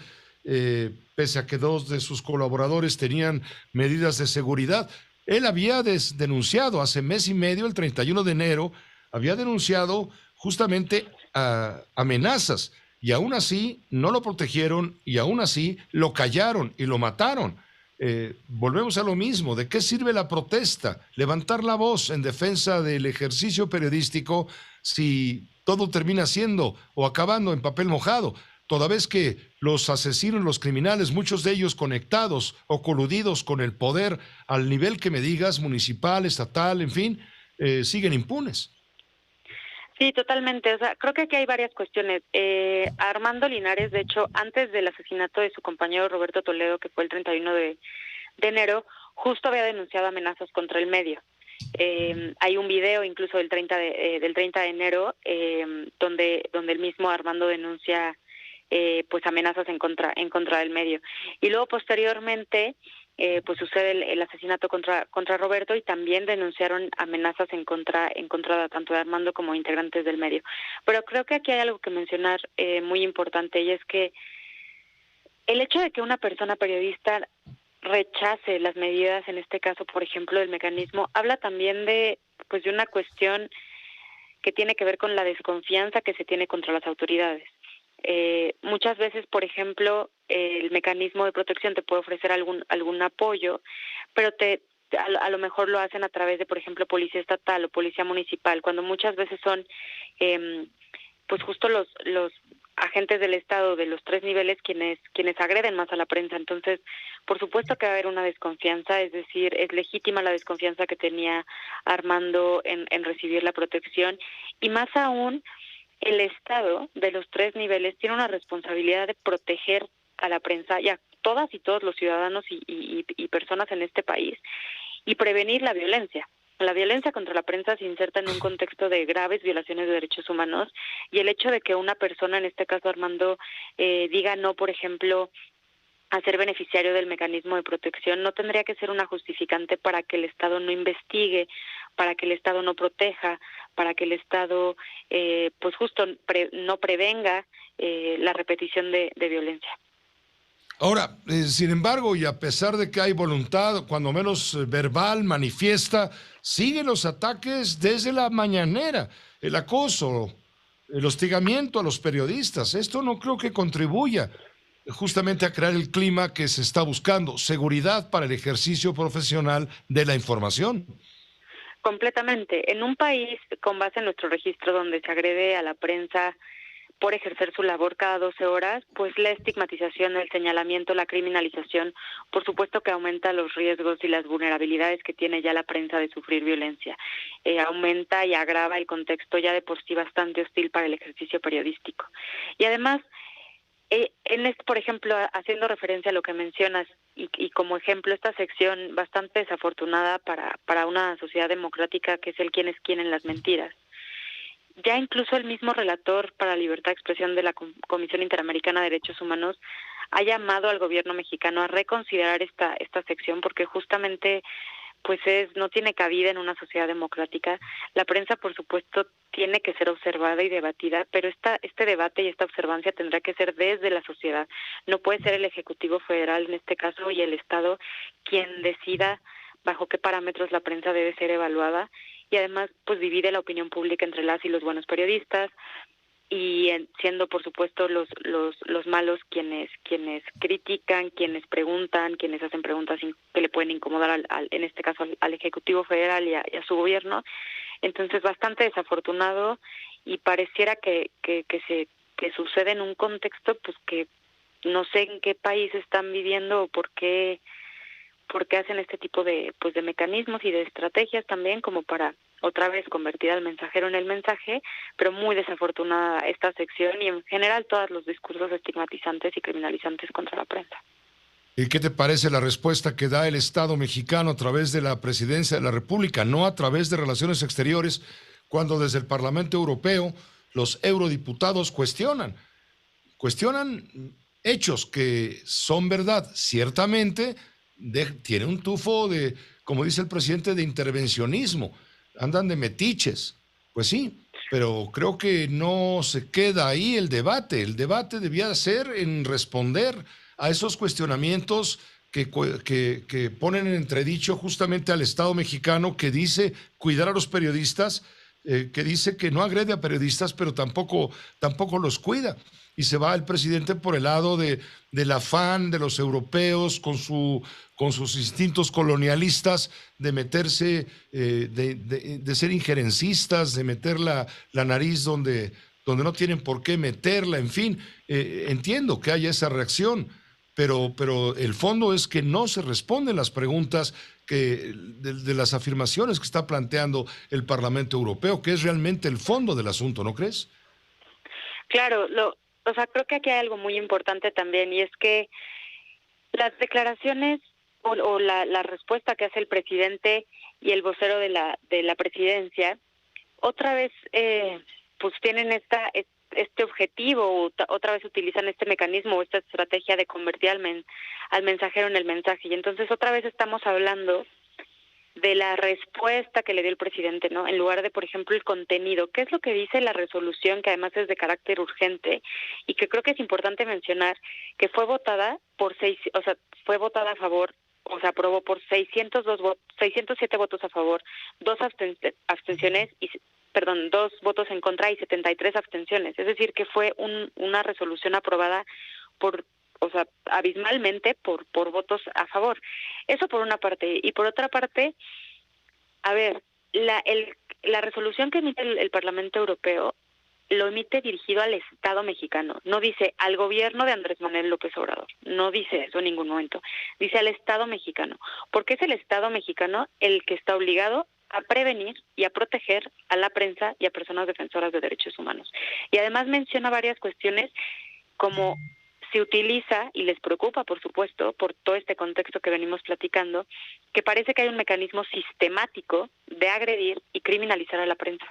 pese a que 2 de sus colaboradores tenían medidas de seguridad. Él había denunciado hace mes y medio, el 31 de enero, había denunciado justamente amenazas, y aún así no lo protegieron, y aún así lo callaron y lo mataron. Volvemos a lo mismo. ¿De qué sirve la protesta? Levantar la voz en defensa del ejercicio periodístico si todo termina siendo o acabando en papel mojado, toda vez que los asesinos, los criminales, muchos de ellos conectados o coludidos con el poder al nivel que me digas, municipal, estatal, en fin, siguen impunes. Sí, totalmente. O sea, creo que aquí hay varias cuestiones. Armando Linares, de hecho, antes del asesinato de su compañero Roberto Toledo, que fue el 31 de enero, justo había denunciado amenazas contra el medio. Hay un video incluso del 30 de enero donde el mismo Armando denuncia pues amenazas en contra del medio. Y luego posteriormente pues sucede el asesinato contra Roberto, y también denunciaron amenazas en contra tanto de Armando como de integrantes del medio. Pero creo que aquí hay algo que mencionar muy importante, y es que el hecho de que una persona periodista rechace las medidas, en este caso, por ejemplo, del mecanismo, habla también de una cuestión que tiene que ver con la desconfianza que se tiene contra las autoridades. Muchas veces, por ejemplo, el mecanismo de protección te puede ofrecer algún apoyo, pero a lo mejor lo hacen a través de, por ejemplo, policía estatal o policía municipal, cuando muchas veces son pues justo los agentes del Estado de los 3 niveles quienes agreden más a la prensa. Entonces, por supuesto que va a haber una desconfianza, es decir, es legítima la desconfianza que tenía Armando en recibir la protección, y más aún, el Estado de los 3 niveles tiene una responsabilidad de proteger a la prensa y a todas y todos los ciudadanos y personas en este país, y prevenir la violencia. La violencia contra la prensa se inserta en un contexto de graves violaciones de derechos humanos, y el hecho de que una persona, en este caso Armando, diga no, por ejemplo, a ser beneficiario del mecanismo de protección, no tendría que ser una justificante para que el Estado no investigue, para que el Estado no proteja, para que el Estado pues justo no prevenga la repetición de violencia. Ahora, sin embargo, y a pesar de que hay voluntad, cuando menos verbal, manifiesta, siguen los ataques desde la mañanera, el acoso, el hostigamiento a los periodistas. Esto no creo que contribuya justamente a crear el clima que se está buscando, seguridad para el ejercicio profesional de la información. Completamente. En un país con base en nuestro registro donde se agrede a la prensa por ejercer su labor cada 12 horas, pues la estigmatización, el señalamiento, la criminalización, por supuesto que aumenta los riesgos y las vulnerabilidades que tiene ya la prensa de sufrir violencia. Aumenta y agrava el contexto ya de por sí bastante hostil para el ejercicio periodístico. Y además, por ejemplo, haciendo referencia a lo que mencionas, y como ejemplo, esta sección bastante desafortunada para una sociedad democrática que es el quién es quién en las mentiras. Ya incluso el mismo relator para la libertad de expresión de la Comisión Interamericana de Derechos Humanos ha llamado al gobierno mexicano a reconsiderar esta sección, porque justamente pues no tiene cabida en una sociedad democrática. La prensa, por supuesto, tiene que ser observada y debatida, pero este debate y esta observancia tendrá que ser desde la sociedad. No puede ser el Ejecutivo Federal, en este caso, y el Estado quien decida bajo qué parámetros la prensa debe ser evaluada, y además pues divide la opinión pública entre las y los buenos periodistas, y siendo por supuesto los malos quienes critican, quienes preguntan, quienes hacen preguntas que le pueden incomodar en este caso al Ejecutivo Federal y a su gobierno. Entonces, bastante desafortunado, y pareciera que sucede en un contexto pues que no sé en qué país están viviendo o por qué hacen este tipo de mecanismos y de estrategias también, como para otra vez convertir al mensajero en el mensaje, pero muy desafortunada esta sección y en general todos los discursos estigmatizantes y criminalizantes contra la prensa. ¿Y qué te parece la respuesta que da el Estado mexicano a través de la Presidencia de la República, no a través de Relaciones Exteriores, cuando desde el Parlamento Europeo los eurodiputados cuestionan hechos que son verdad? Ciertamente tiene un tufo de, como dice el presidente, de intervencionismo, andan de metiches, pues sí, pero creo que no se queda ahí el debate debía ser en responder a esos cuestionamientos que ponen en entredicho justamente al Estado mexicano, que dice cuidar a los periodistas, que dice que no agrede a periodistas, pero tampoco los cuida. Y se va el presidente por el lado del afán de los europeos con sus instintos colonialistas de meterse, de ser injerencistas, de meter la nariz donde no tienen por qué meterla, en fin. Entiendo que haya esa reacción, pero el fondo es que no se responden las preguntas de las afirmaciones que está planteando el Parlamento Europeo, que es realmente el fondo del asunto, ¿no crees? Claro, creo que aquí hay algo muy importante también, y es que las declaraciones o la respuesta que hace el presidente y el vocero de la presidencia, otra vez pues tienen este objetivo, otra vez utilizan este mecanismo o esta estrategia de convertir al mensajero en el mensaje, y entonces otra vez estamos hablando de la respuesta que le dio el presidente, ¿no? En lugar de, por ejemplo, el contenido. ¿Qué es lo que dice la resolución, que además es de carácter urgente y que creo que es importante mencionar, que fue votada fue votada a favor, aprobó por 607 votos a favor, 2 abstenciones 2 votos en contra y 73 abstenciones. Es decir, que fue una resolución aprobada abismalmente por votos a favor. Eso por una parte. Y por otra parte, a ver, la resolución que emite el Parlamento Europeo lo emite dirigido al Estado mexicano. No dice al gobierno de Andrés Manuel López Obrador. No dice eso en ningún momento. Dice al Estado mexicano. Porque es el Estado mexicano el que está obligado a prevenir y a proteger a la prensa y a personas defensoras de derechos humanos. Y además menciona varias cuestiones como se utiliza, y les preocupa, por supuesto, por todo este contexto que venimos platicando, que parece que hay un mecanismo sistemático de agredir y criminalizar a la prensa.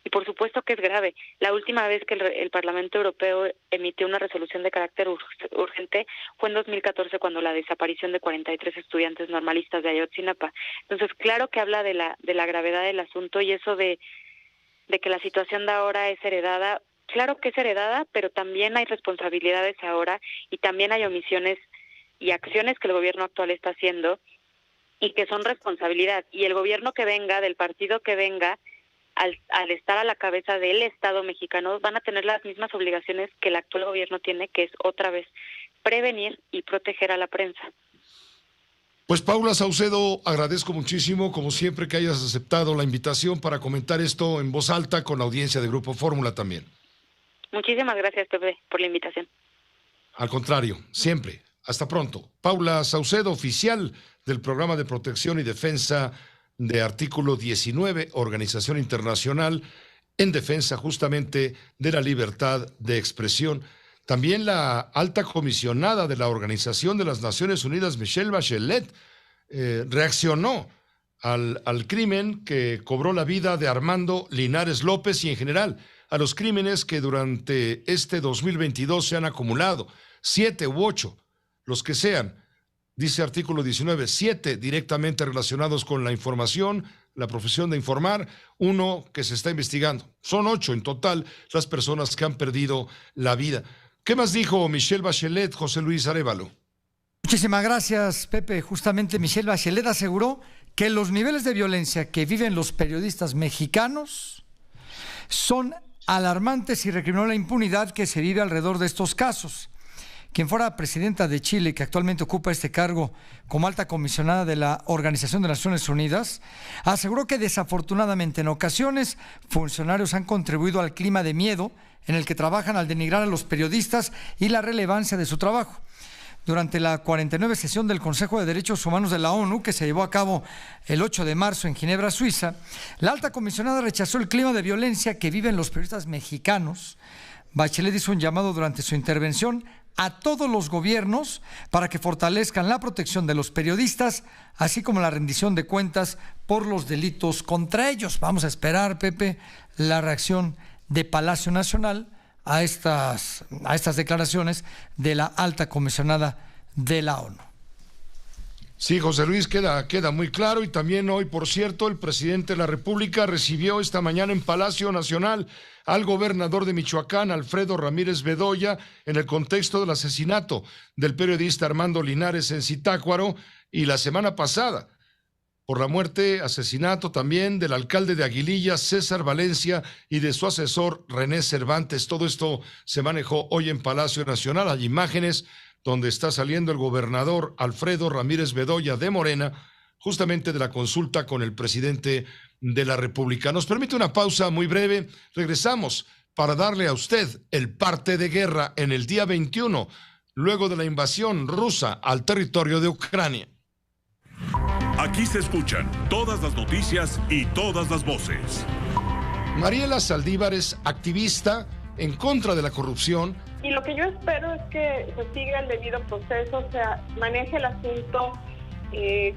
Y por supuesto que es grave. La última vez que el Parlamento Europeo emitió una resolución de carácter urgente fue en 2014, cuando la desaparición de 43 estudiantes normalistas de Ayotzinapa. Entonces, claro que habla de la gravedad del asunto, y eso de que la situación de ahora es heredada. Claro que es heredada, pero también hay responsabilidades ahora, y también hay omisiones y acciones que el gobierno actual está haciendo y que son responsabilidad. Y el gobierno que venga, del partido que venga, al estar a la cabeza del Estado mexicano, van a tener las mismas obligaciones que el actual gobierno tiene, que es otra vez prevenir y proteger a la prensa. Pues Paula Saucedo, agradezco muchísimo, como siempre, que hayas aceptado la invitación para comentar esto en voz alta con la audiencia de Grupo Fórmula también. Muchísimas gracias, Pepe, por la invitación. Al contrario, siempre. Hasta pronto. Paula Saucedo, oficial del Programa de Protección y Defensa de Artículo 19, Organización Internacional en defensa justamente de la libertad de expresión. También la alta comisionada de la Organización de las Naciones Unidas, Michelle Bachelet, reaccionó al crimen que cobró la vida de Armando Linares López y en general a los crímenes que durante este 2022 se han acumulado, 7 u 8, los que sean. Dice artículo 19, 7 directamente relacionados con la información, la profesión de informar, 1 que se está investigando. Son 8 en total las personas que han perdido la vida. ¿Qué más dijo Michelle Bachelet, José Luis Arévalo? Muchísimas gracias, Pepe. Justamente Michelle Bachelet aseguró que los niveles de violencia que viven los periodistas mexicanos son alarmantes y recriminó la impunidad que se vive alrededor de estos casos. Quien fuera presidenta de Chile, que actualmente ocupa este cargo como alta comisionada de la Organización de Naciones Unidas, aseguró que desafortunadamente en ocasiones funcionarios han contribuido al clima de miedo en el que trabajan al denigrar a los periodistas y la relevancia de su trabajo. Durante la 49 sesión del Consejo de Derechos Humanos de la ONU, que se llevó a cabo el 8 de marzo en Ginebra, Suiza, la alta comisionada rechazó el clima de violencia que viven los periodistas mexicanos. Bachelet hizo un llamado durante su intervención a todos los gobiernos para que fortalezcan la protección de los periodistas, así como la rendición de cuentas por los delitos contra ellos. Vamos a esperar, Pepe, la reacción de Palacio Nacional a estas declaraciones de la alta comisionada de la ONU. Sí, José Luis, queda muy claro. Y también hoy, por cierto, el presidente de la República recibió esta mañana en Palacio Nacional al gobernador de Michoacán, Alfredo Ramírez Bedoya, en el contexto del asesinato del periodista Armando Linares en Zitácuaro, y la semana pasada por la muerte, asesinato también del alcalde de Aguililla, César Valencia, y de su asesor René Cervantes. Todo esto se manejó hoy en Palacio Nacional. Hay imágenes donde está saliendo el gobernador Alfredo Ramírez Bedoya de Morena, justamente de la consulta con el presidente de la República. Nos permite una pausa muy breve. Regresamos para darle a usted el parte de guerra en el día 21, luego de la invasión rusa al territorio de Ucrania. Aquí se escuchan todas las noticias y todas las voces. Mariela Saldívar es activista en contra de la corrupción. Y lo que yo espero es que se siga el debido proceso, se maneje el asunto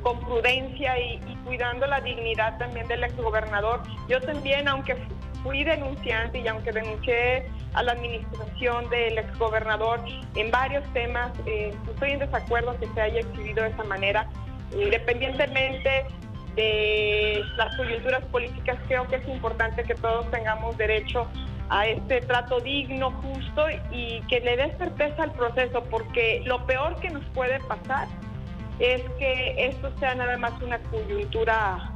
con prudencia y cuidando la dignidad también del exgobernador. Yo también, aunque fui denunciante y aunque denuncié a la administración del exgobernador en varios temas, estoy en desacuerdo que se haya exhibido de esa manera. Independientemente de las coyunturas políticas, creo que es importante que todos tengamos derecho a este trato digno, justo y que le dé certeza al proceso, porque lo peor que nos puede pasar es que esto sea nada más una coyuntura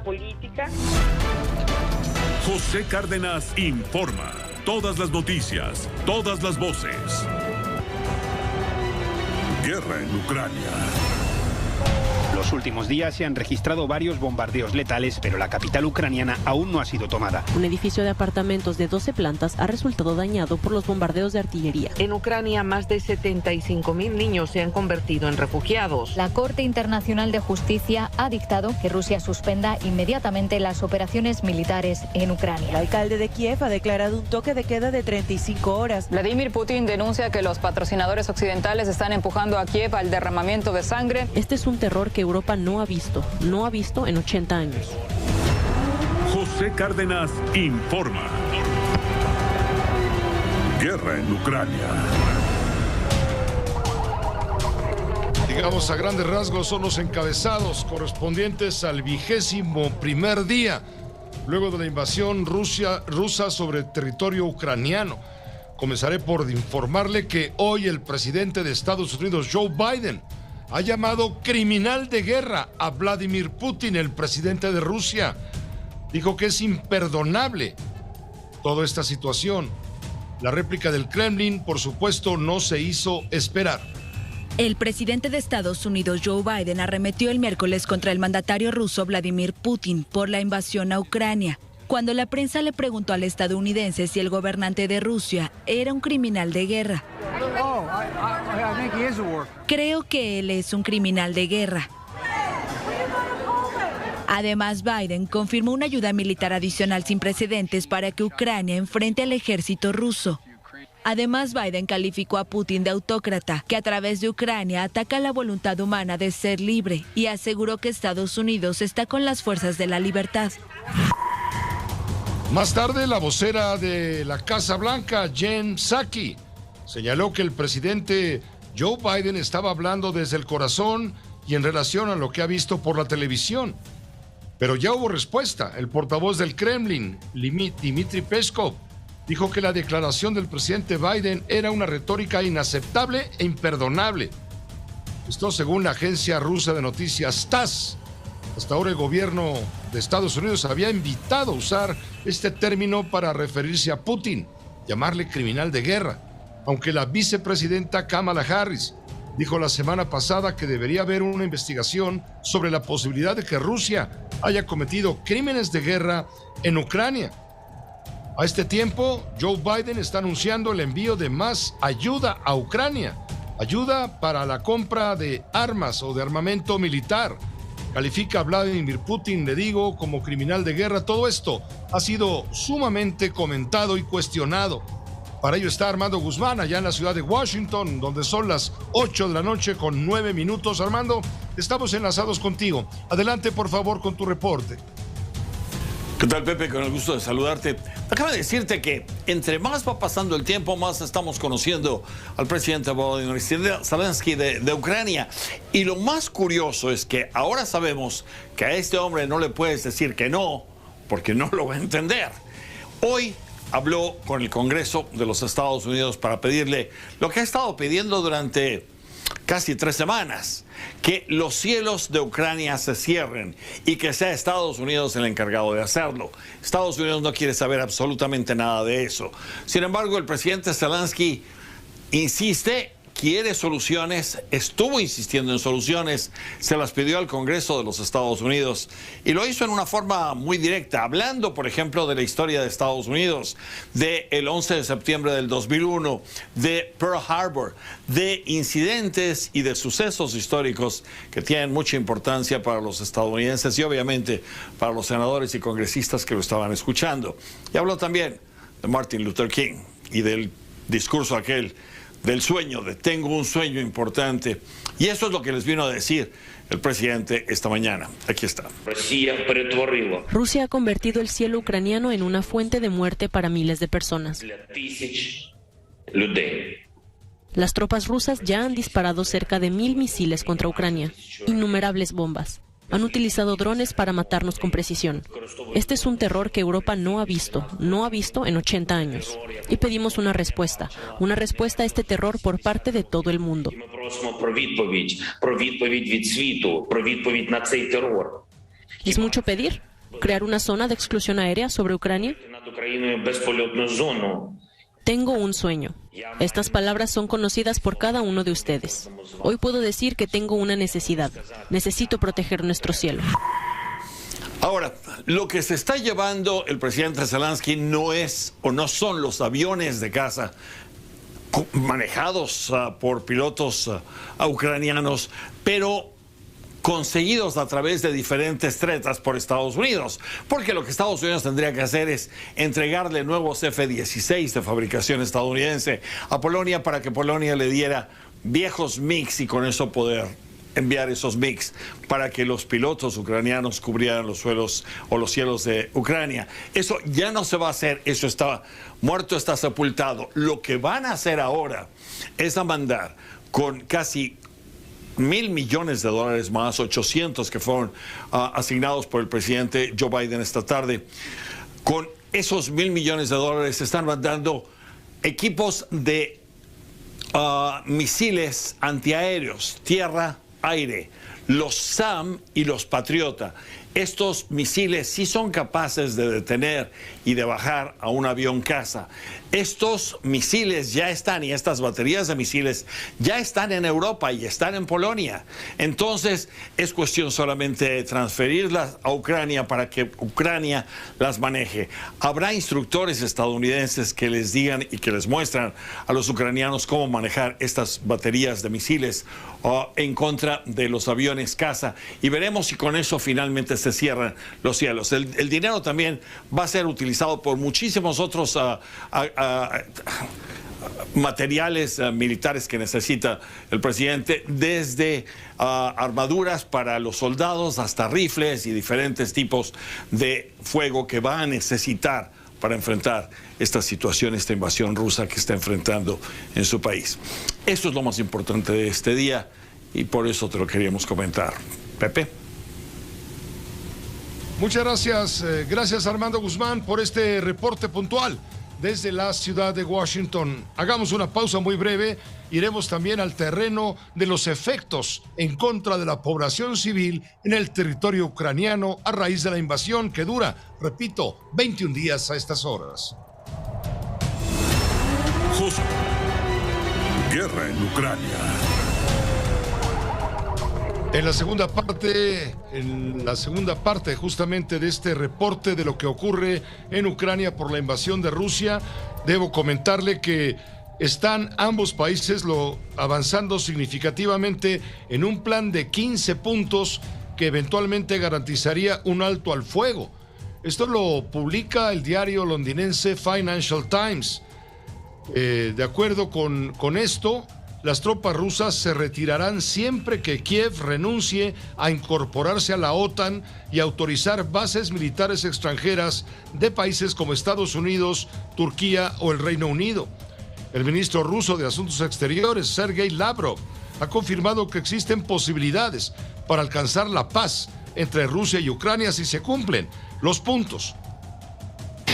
política. José Cárdenas informa. Todas las noticias, todas las voces. Guerra en Ucrania. Los últimos días se han registrado varios bombardeos letales, pero la capital ucraniana aún no ha sido tomada. Un edificio de apartamentos de 12 plantas ha resultado dañado por los bombardeos de artillería. En Ucrania, más de 75.000 niños se han convertido en refugiados. La Corte Internacional de Justicia ha dictado que Rusia suspenda inmediatamente las operaciones militares en Ucrania. El alcalde de Kiev ha declarado un toque de queda de 35 horas. Vladimir Putin denuncia que los patrocinadores occidentales están empujando a Kiev al derramamiento de sangre. Este es un terror que Europa no ha visto en 80 años. José Cárdenas informa. Guerra en Ucrania. Digamos a grandes rasgos son los encabezados correspondientes al 21º día luego de la invasión rusa sobre territorio ucraniano. Comenzaré por informarle que hoy el presidente de Estados Unidos, Joe Biden, ha llamado criminal de guerra a Vladimir Putin, el presidente de Rusia. Dijo que es imperdonable toda esta situación. La réplica del Kremlin, por supuesto, no se hizo esperar. El presidente de Estados Unidos, Joe Biden, arremetió el miércoles contra el mandatario ruso Vladimir Putin por la invasión a Ucrania. Cuando la prensa le preguntó al estadounidense si el gobernante de Rusia era un criminal de guerra. Creo que él es un criminal de guerra. Además, Biden confirmó una ayuda militar adicional sin precedentes para que Ucrania enfrente al ejército ruso. Además, Biden calificó a Putin de autócrata, que a través de Ucrania ataca la voluntad humana de ser libre, y aseguró que Estados Unidos está con las fuerzas de la libertad. Más tarde, la vocera de la Casa Blanca, Jen Psaki, señaló que el presidente Joe Biden estaba hablando desde el corazón y en relación a lo que ha visto por la televisión. Pero ya hubo respuesta. El portavoz del Kremlin, Dmitry Peskov, dijo que la declaración del presidente Biden era una retórica inaceptable e imperdonable. Esto según la agencia rusa de noticias TASS. Hasta ahora el gobierno de Estados Unidos había invitado a usar este término para referirse a Putin, llamarle criminal de guerra, aunque la vicepresidenta Kamala Harris dijo la semana pasada que debería haber una investigación sobre la posibilidad de que Rusia haya cometido crímenes de guerra en Ucrania. A este tiempo, Joe Biden está anunciando el envío de más ayuda a Ucrania, ayuda para la compra de armas o de armamento militar. Califica a Vladimir Putin, le digo, como criminal de guerra. Todo esto ha sido sumamente comentado y cuestionado. Para ello está Armando Guzmán, allá en la ciudad de Washington, donde son las 8 de la noche con 9 minutos. Armando, estamos enlazados contigo. Adelante, por favor, con tu reporte. ¿Qué tal, Pepe? Con el gusto de saludarte. Déjame decirte que entre más va pasando el tiempo, más estamos conociendo al presidente Volodymyr Zelensky de Ucrania. Y lo más curioso es que ahora sabemos que a este hombre no le puedes decir que no, porque no lo va a entender. Hoy habló con el Congreso de los Estados Unidos para pedirle lo que ha estado pidiendo durante casi 3 semanas, que los cielos de Ucrania se cierren y que sea Estados Unidos el encargado de hacerlo. Estados Unidos no quiere saber absolutamente nada de eso. Sin embargo, el presidente Zelensky insiste, quiere soluciones, estuvo insistiendo en soluciones, se las pidió al Congreso de los Estados Unidos y lo hizo en una forma muy directa, hablando, por ejemplo, de la historia de Estados Unidos, del 11 de septiembre del 2001, de Pearl Harbor, de incidentes y de sucesos históricos que tienen mucha importancia para los estadounidenses y obviamente para los senadores y congresistas que lo estaban escuchando. Y habló también de Martin Luther King y del discurso aquel del sueño, de tengo un sueño importante. Y eso es lo que les vino a decir el presidente esta mañana. Aquí está. Rusia ha convertido el cielo ucraniano en una fuente de muerte para miles de personas. Las tropas rusas ya han disparado cerca de 1000 misiles contra Ucrania, innumerables bombas. Han utilizado drones para matarnos con precisión. Este es un terror que Europa no ha visto en 80 años. Y pedimos una respuesta a este terror por parte de todo el mundo. ¿Es mucho pedir? ¿Crear una zona de exclusión aérea sobre Ucrania? Tengo un sueño. Estas palabras son conocidas por cada uno de ustedes. Hoy puedo decir que tengo una necesidad. Necesito proteger nuestro cielo. Ahora, lo que se está llevando el presidente Zelensky no es o no son los aviones de caza manejados por pilotos ucranianos, pero conseguidos a través de diferentes tretas por Estados Unidos, porque lo que Estados Unidos tendría que hacer es entregarle nuevos F-16 de fabricación estadounidense a Polonia para que Polonia le diera viejos MiGs y con eso poder enviar esos MiGs para que los pilotos ucranianos cubrieran los suelos o los cielos de Ucrania. Eso ya no se va a hacer, eso está muerto, está sepultado. Lo que van a hacer ahora es a mandar con casi $1,000 millones más, 800 que fueron asignados por el presidente Joe Biden esta tarde. Con esos $1,000 millones se están mandando equipos de misiles antiaéreos, tierra, aire, los SAM y los Patriota. Estos misiles sí son capaces de detener y de bajar a un avión caza. Estos misiles ya están, y estas baterías de misiles ya están en Europa y están en Polonia. Entonces es cuestión solamente de transferirlas a Ucrania para que Ucrania las maneje. Habrá instructores estadounidenses que les digan y que les muestran a los ucranianos cómo manejar estas baterías de misiles en contra de los aviones caza, y veremos si con eso finalmente se cierran los cielos. El dinero también va a ser utilizado por muchísimos otros materiales militares que necesita el presidente, desde armaduras para los soldados hasta rifles y diferentes tipos de fuego que va a necesitar para enfrentar esta situación, esta invasión rusa que está enfrentando en su país. Eso es lo más importante de este día y por eso te lo queríamos comentar. Pepe. Muchas gracias, gracias Armando Guzmán por este reporte puntual desde la ciudad de Washington. Hagamos una pausa muy breve, iremos también al terreno de los efectos en contra de la población civil en el territorio ucraniano a raíz de la invasión que dura, repito, 21 días a estas horas. Guerra en Ucrania. En la segunda parte justamente de este reporte de lo que ocurre en Ucrania por la invasión de Rusia, debo comentarle que están ambos países avanzando significativamente en un plan de 15 puntos que eventualmente garantizaría un alto al fuego. Esto lo publica el diario londinense Financial Times. De acuerdo con esto, las tropas rusas se retirarán siempre que Kiev renuncie a incorporarse a la OTAN y autorizar bases militares extranjeras de países como Estados Unidos, Turquía o el Reino Unido. El ministro ruso de Asuntos Exteriores, Sergei Lavrov, ha confirmado que existen posibilidades para alcanzar la paz entre Rusia y Ucrania si se cumplen los puntos.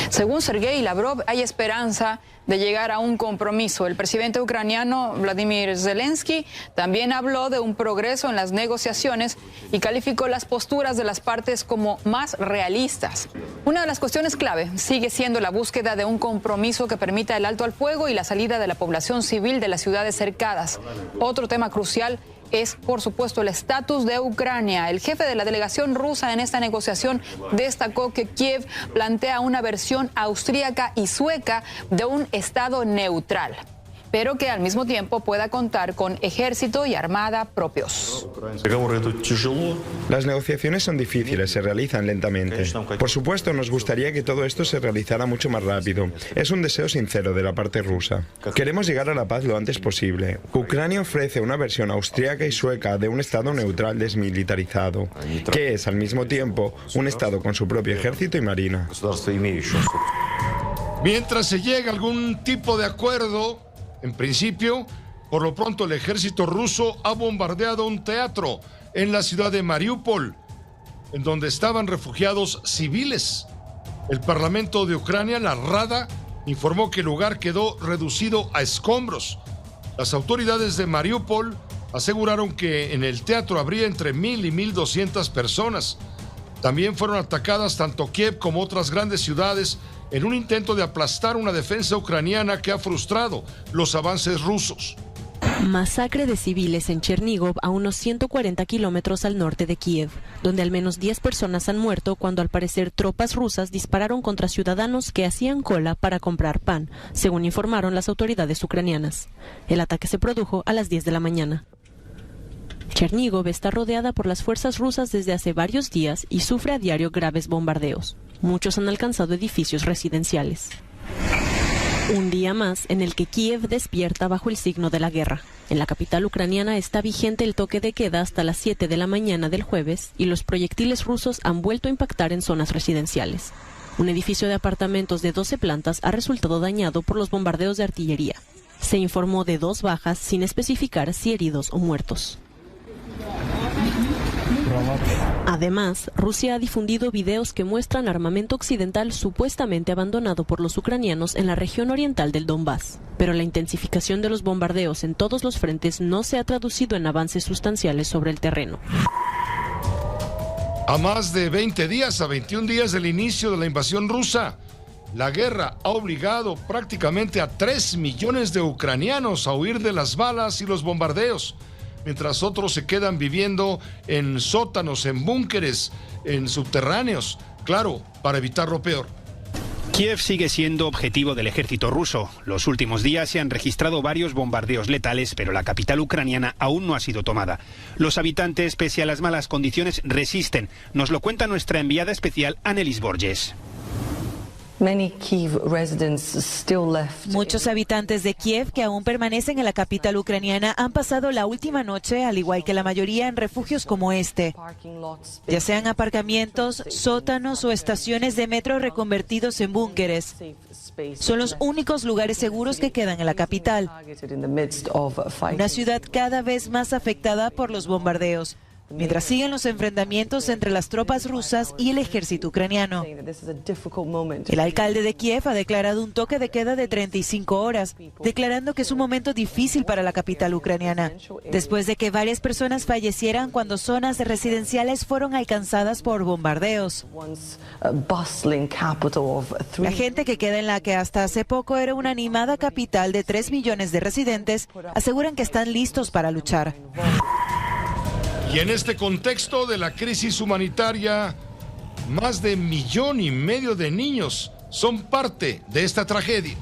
Según Sergei Lavrov, hay esperanza de llegar a un compromiso. El presidente ucraniano Vladimir Zelensky también habló de un progreso en las negociaciones y calificó las posturas de las partes como más realistas. Una de las cuestiones clave sigue siendo la búsqueda de un compromiso que permita el alto al fuego y la salida de la población civil de las ciudades cercadas. Otro tema crucial es, por supuesto, el estatus de Ucrania. El jefe de la delegación rusa en esta negociación destacó que Kiev plantea una versión austríaca y sueca de un estado neutral, pero que al mismo tiempo pueda contar con ejército y armada propios. Las negociaciones son difíciles, se realizan lentamente. Por supuesto, nos gustaría que todo esto se realizara mucho más rápido. Es un deseo sincero de la parte rusa. Queremos llegar a la paz lo antes posible. Ucrania ofrece una versión austríaca y sueca de un estado neutral desmilitarizado, que es al mismo tiempo un estado con su propio ejército y marina. Mientras se llega a algún tipo de acuerdo, en principio, por lo pronto el ejército ruso ha bombardeado un teatro en la ciudad de Mariupol, en donde estaban refugiados civiles. El Parlamento de Ucrania, la Rada, informó que el lugar quedó reducido a escombros. Las autoridades de Mariupol aseguraron que en el teatro habría entre 1,000 y 1,200 personas. También fueron atacadas tanto Kiev como otras grandes ciudades en un intento de aplastar una defensa ucraniana que ha frustrado los avances rusos. Masacre de civiles en Chernigov, a unos 140 kilómetros al norte de Kiev, donde al menos 10 personas han muerto cuando al parecer tropas rusas dispararon contra ciudadanos que hacían cola para comprar pan, según informaron las autoridades ucranianas. El ataque se produjo a las 10 de la mañana. Chernigov está rodeada por las fuerzas rusas desde hace varios días y sufre a diario graves bombardeos. Muchos han alcanzado edificios residenciales. Un día más en el que Kiev despierta bajo el signo de la guerra. En la capital ucraniana está vigente el toque de queda hasta las 7 de la mañana del jueves y los proyectiles rusos han vuelto a impactar en zonas residenciales. Un edificio de apartamentos de 12 plantas ha resultado dañado por los bombardeos de artillería. Se informó de 2 bajas sin especificar si heridos o muertos. Además, Rusia ha difundido videos que muestran armamento occidental supuestamente abandonado por los ucranianos en la región oriental del Donbass. Pero la intensificación de los bombardeos en todos los frentes no se ha traducido en avances sustanciales sobre el terreno. A más de 20 días, a 21 días del inicio de la invasión rusa, la guerra ha obligado prácticamente a 3 millones de ucranianos a huir de las balas y los bombardeos, mientras otros se quedan viviendo en sótanos, en búnkeres, en subterráneos, claro, para evitar lo peor. Kiev sigue siendo objetivo del ejército ruso. Los últimos días se han registrado varios bombardeos letales, pero la capital ucraniana aún no ha sido tomada. Los habitantes, pese a las malas condiciones, resisten. Nos lo cuenta nuestra enviada especial, Annelies Borges. Muchos habitantes de Kiev que aún permanecen en la capital ucraniana han pasado la última noche, al igual que la mayoría, en refugios como este, ya sean aparcamientos, sótanos o estaciones de metro reconvertidos en búnkeres. Son los únicos lugares seguros que quedan en la capital, una ciudad cada vez más afectada por los bombardeos, mientras siguen los enfrentamientos entre las tropas rusas y el ejército ucraniano. El alcalde de Kiev ha declarado un toque de queda de 35 horas, declarando que es un momento difícil para la capital ucraniana, después de que varias personas fallecieran cuando zonas residenciales fueron alcanzadas por bombardeos. La gente que queda en la que hasta hace poco era una animada capital de 3 millones de residentes aseguran que están listos para luchar. Y en este contexto de la crisis humanitaria, más de 1,5 millones de niños son parte de esta tragedia.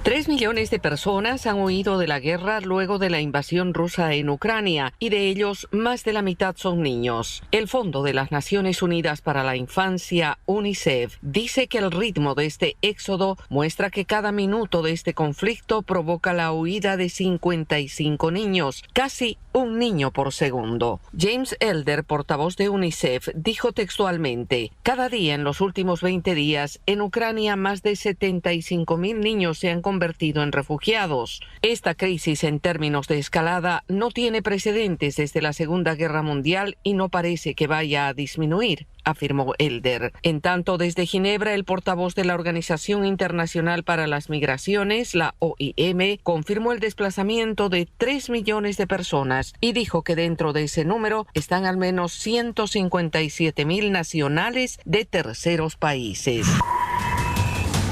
3 millones de personas han huido de la guerra luego de la invasión rusa en Ucrania y de ellos más de la mitad son niños. El Fondo de las Naciones Unidas para la Infancia, UNICEF, dice que el ritmo de este éxodo muestra que cada minuto de este conflicto provoca la huida de 55 niños, casi un niño por segundo. James Elder, portavoz de UNICEF, dijo textualmente: cada día en los últimos 20 días en Ucrania más de 75,000 niños se han convertido en refugiados. Esta crisis en términos de escalada no tiene precedentes desde la Segunda Guerra Mundial y no parece que vaya a disminuir, afirmó Elder. En tanto, desde Ginebra, el portavoz de la Organización Internacional para las Migraciones, la OIM, confirmó el desplazamiento de 3 millones de personas y dijo que dentro de ese número están al menos 157,000 nacionales de terceros países.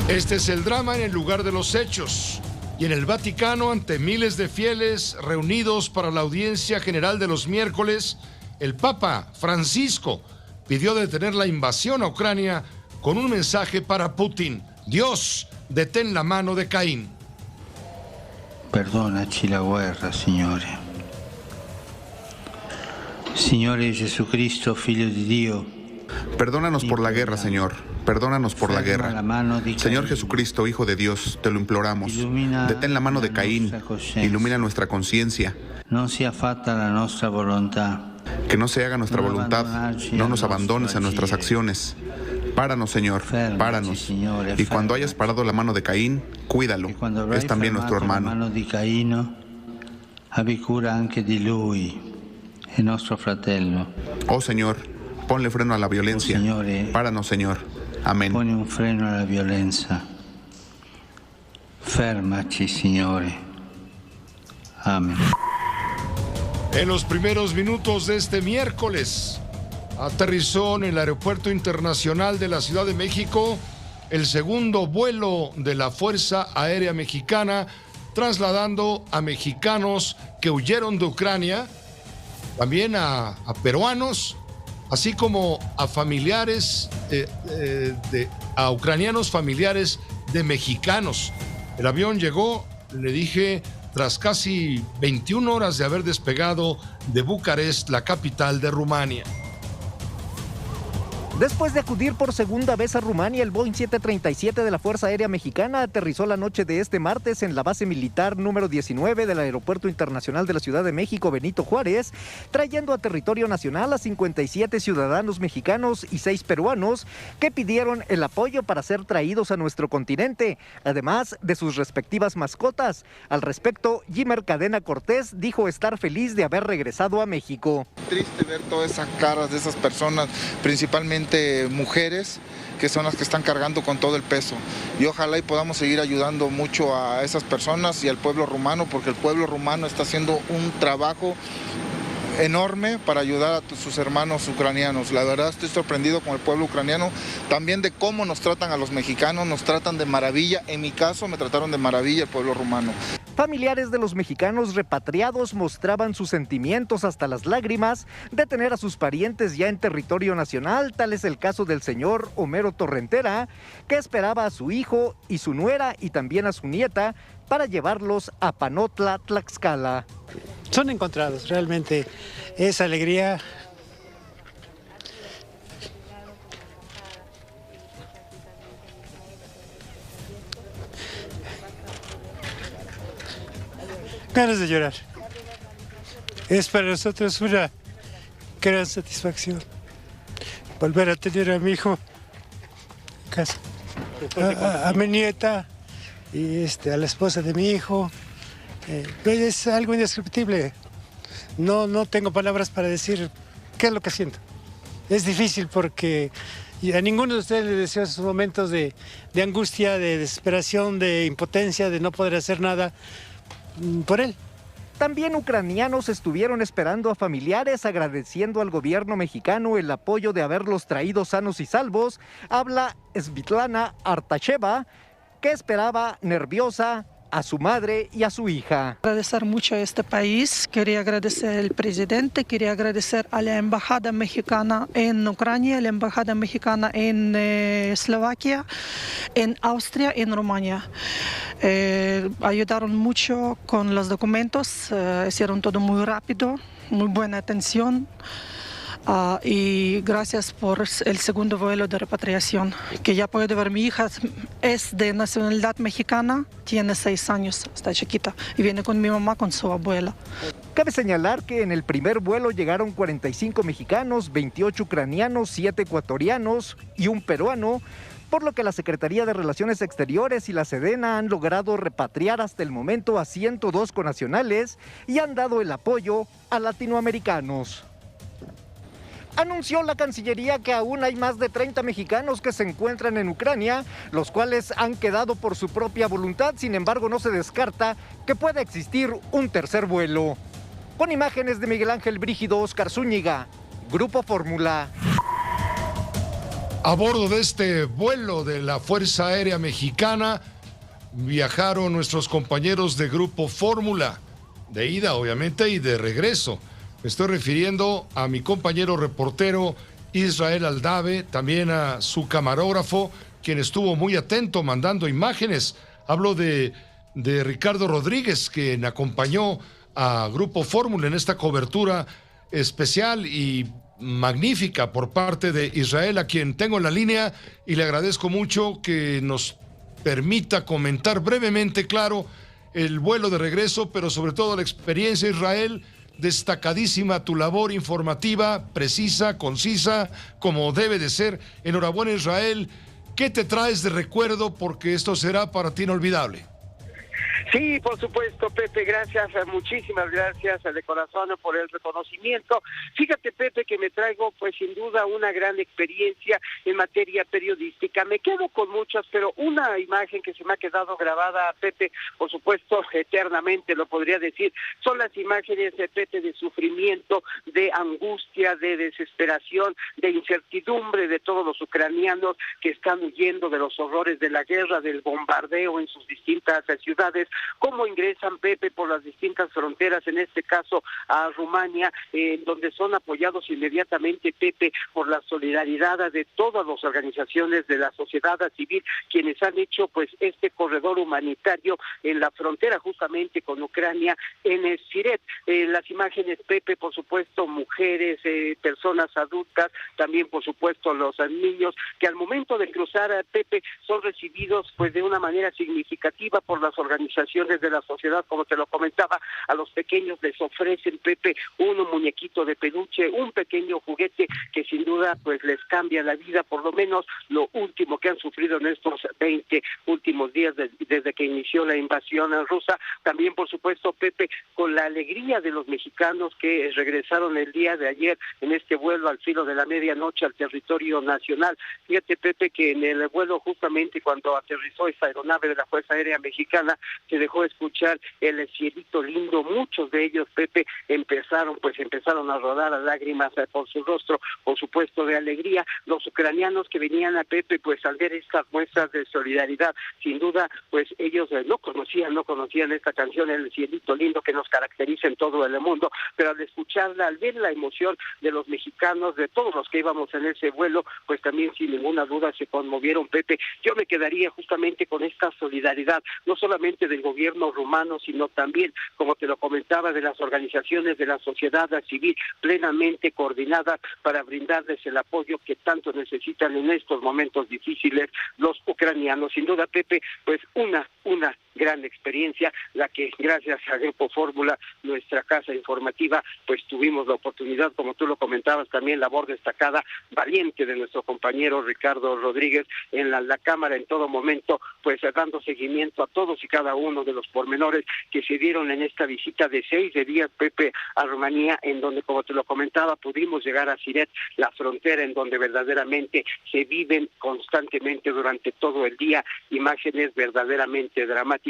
Este es el drama en el lugar de los hechos. Y en el Vaticano, ante miles de fieles reunidos para la audiencia general de los miércoles, el Papa Francisco pidió detener la invasión a Ucrania con un mensaje para Putin: Dios, detén la mano de Caín. Perdonaci la guerra, Signore. Signore Jesucristo, Figlio di Dio. Perdónanos por la guerra, Señor. Perdónanos por la guerra. Señor Jesucristo, Hijo de Dios, te lo imploramos. Detén la mano de Caín. Ilumina nuestra conciencia. Que no se haga nuestra voluntad. No nos abandones a nuestras acciones. Páranos, Señor, páranos. Y cuando hayas parado la mano de Caín, cuídalo. Es también nuestro hermano. Oh, Señor, ponle freno a la violencia. Páranos, Señor. Amén. Pone un freno a la violencia. Fermaci, Signore. Amén. En los primeros minutos de este miércoles, Aterrizó en el Aeropuerto Internacional de la Ciudad de México el segundo vuelo de la Fuerza Aérea Mexicana, trasladando a mexicanos que huyeron de Ucrania, también a peruanos, así como a familiares, a ucranianos familiares de mexicanos. El avión llegó, le dije, tras casi 21 horas de haber despegado de Bucarest, la capital de Rumania. Después de acudir por segunda vez a Rumania, el Boeing 737 de la Fuerza Aérea Mexicana aterrizó la noche de este martes en la base militar número 19 del Aeropuerto Internacional de la Ciudad de México, Benito Juárez, trayendo a territorio nacional a 57 ciudadanos mexicanos y 6 peruanos que pidieron el apoyo para ser traídos a nuestro continente, además de sus respectivas mascotas. Al respecto, Jimer Cadena Cortés dijo estar feliz de haber regresado a México. Triste ver todas esas caras de esas personas, principalmente mujeres, que son las que están cargando con todo el peso. Y ojalá y podamos seguir ayudando mucho a esas personas y al pueblo rumano, porque el pueblo rumano está haciendo un trabajo enorme para ayudar a sus hermanos ucranianos. La verdad estoy sorprendido con el pueblo ucraniano, también de cómo nos tratan a los mexicanos, nos tratan de maravilla. En mi caso me trataron de maravilla el pueblo rumano. Familiares de los mexicanos repatriados mostraban sus sentimientos hasta las lágrimas de tener a sus parientes ya en territorio nacional. Tal es el caso del señor Homero Torrentera, que esperaba a su hijo y su nuera y también a su nieta para llevarlos a Panotla, Tlaxcala. Son encontrados, realmente esa alegría. Ganas de llorar. Es para nosotros una gran satisfacción volver a tener a mi hijo en casa, a mi nieta y a la esposa de mi hijo. Es algo indescriptible. No tengo palabras para decir qué es lo que siento. Es difícil porque a ninguno de ustedes les deseo esos momentos de angustia, de desesperación, de impotencia, de no poder hacer nada por él. También ucranianos estuvieron esperando a familiares, agradeciendo al gobierno mexicano el apoyo de haberlos traído sanos y salvos. Habla Svitlana Artacheva, que esperaba nerviosa a su madre y a su hija. Agradecer mucho a este país, quería agradecer al presidente, quería agradecer a la embajada mexicana en Ucrania, la embajada mexicana en Eslovaquia, en Austria, en Rumania. Ayudaron mucho con los documentos, hicieron todo muy rápido, muy buena atención. Y gracias por el segundo vuelo de repatriación, que ya puedo ver, mi hija es de nacionalidad mexicana, tiene 6 años, está chiquita, y viene con mi mamá, con su abuela. Cabe señalar que en el primer vuelo llegaron 45 mexicanos, 28 ucranianos, 7 ecuatorianos y un peruano, por lo que la Secretaría de Relaciones Exteriores y la Sedena han logrado repatriar hasta el momento a 102 connacionales y han dado el apoyo a latinoamericanos. Anunció la Cancillería que aún hay más de 30 mexicanos que se encuentran en Ucrania, los cuales han quedado por su propia voluntad. Sin embargo, no se descarta que pueda existir un tercer vuelo. Con imágenes de Miguel Ángel Brígido, Oscar Zúñiga, Grupo Fórmula. A bordo de este vuelo de la Fuerza Aérea Mexicana viajaron nuestros compañeros de Grupo Fórmula, de ida obviamente y de regreso. Me estoy refiriendo a mi compañero reportero Israel Aldave, también a su camarógrafo, quien estuvo muy atento mandando imágenes. Hablo de Ricardo Rodríguez, quien acompañó a Grupo Fórmula en esta cobertura especial y magnífica por parte de Israel, a quien tengo en la línea y le agradezco mucho que nos permita comentar brevemente, claro, el vuelo de regreso, pero sobre todo la experiencia, Israel. Destacadísima tu labor informativa, precisa, concisa, como debe de ser. Enhorabuena, Israel. ¿Qué te traes de recuerdo? Porque esto será para ti inolvidable. Sí, por supuesto, Pepe, gracias, muchísimas gracias de corazón por el reconocimiento. Fíjate, Pepe, que me traigo, pues sin duda, una gran experiencia en materia periodística. Me quedo con muchas, pero una imagen que se me ha quedado grabada, Pepe, por supuesto, eternamente, lo podría decir, son las imágenes de Pepe de sufrimiento, de angustia, de desesperación, de incertidumbre de todos los ucranianos que están huyendo de los horrores de la guerra, del bombardeo en sus distintas ciudades. Cómo ingresan, Pepe, por las distintas fronteras, en este caso a Rumania, donde son apoyados inmediatamente, Pepe, por la solidaridad de todas las organizaciones de la sociedad civil, quienes han hecho pues este corredor humanitario en la frontera justamente con Ucrania, en Siret. Las imágenes, Pepe, por supuesto, mujeres, personas adultas, también por supuesto los niños, que al momento de cruzar, Pepe, son recibidos pues de una manera significativa por las organizaciones de la sociedad, como te lo comentaba. A los pequeños les ofrecen, Pepe, un muñequito de peluche, un pequeño juguete que sin duda pues les cambia la vida, por lo menos lo último que han sufrido en estos 20 últimos días desde que inició la invasión rusa. También, por supuesto, Pepe, con la alegría de los mexicanos que regresaron el día de ayer en este vuelo al filo de la medianoche al territorio nacional. Fíjate, Pepe, que en el vuelo justamente cuando aterrizó esta aeronave de la Fuerza Aérea Mexicana, se dejó escuchar el cielito lindo. Muchos de ellos, Pepe, empezaron a rodar las lágrimas por su rostro, por supuesto, de alegría. Los ucranianos que venían a Pepe, pues al ver estas muestras de solidaridad, sin duda, pues ellos no conocían esta canción, El cielito lindo, que nos caracteriza en todo el mundo, pero al escucharla, al ver la emoción de los mexicanos, de todos los que íbamos en ese vuelo, pues también sin ninguna duda se conmovieron, Pepe. Yo me quedaría justamente con esta solidaridad, no solamente del gobierno rumano, sino también, como te lo comentaba, de las organizaciones de la sociedad civil plenamente coordinadas para brindarles el apoyo que tanto necesitan en estos momentos difíciles los ucranianos. Sin duda, Pepe, pues una gran experiencia, la que gracias a Grupo Fórmula, nuestra casa informativa, pues tuvimos la oportunidad, como tú lo comentabas, también labor destacada, valiente de nuestro compañero Ricardo Rodríguez en la cámara en todo momento, pues dando seguimiento a todos y cada uno de los pormenores que se dieron en esta visita de 6 días, Pepe, a Rumanía, en donde, como te lo comentaba, pudimos llegar a Siret, la frontera en donde verdaderamente se viven constantemente durante todo el día imágenes verdaderamente dramáticas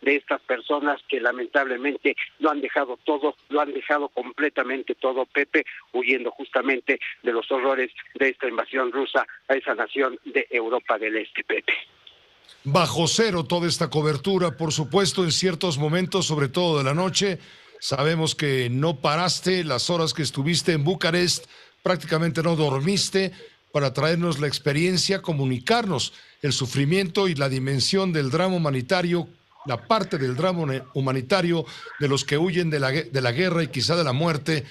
de estas personas que lamentablemente lo han dejado todo, lo han dejado completamente todo, Pepe, huyendo justamente de los horrores de esta invasión rusa a esa nación de Europa del Este, Pepe. Bajo cero toda esta cobertura, por supuesto, en ciertos momentos, sobre todo de la noche. Sabemos que no paraste las horas que estuviste en Bucarest, prácticamente no dormiste para traernos la experiencia, comunicarnos el sufrimiento y la dimensión del drama humanitario, la parte del drama humanitario de los que huyen de la guerra y quizá de la muerte,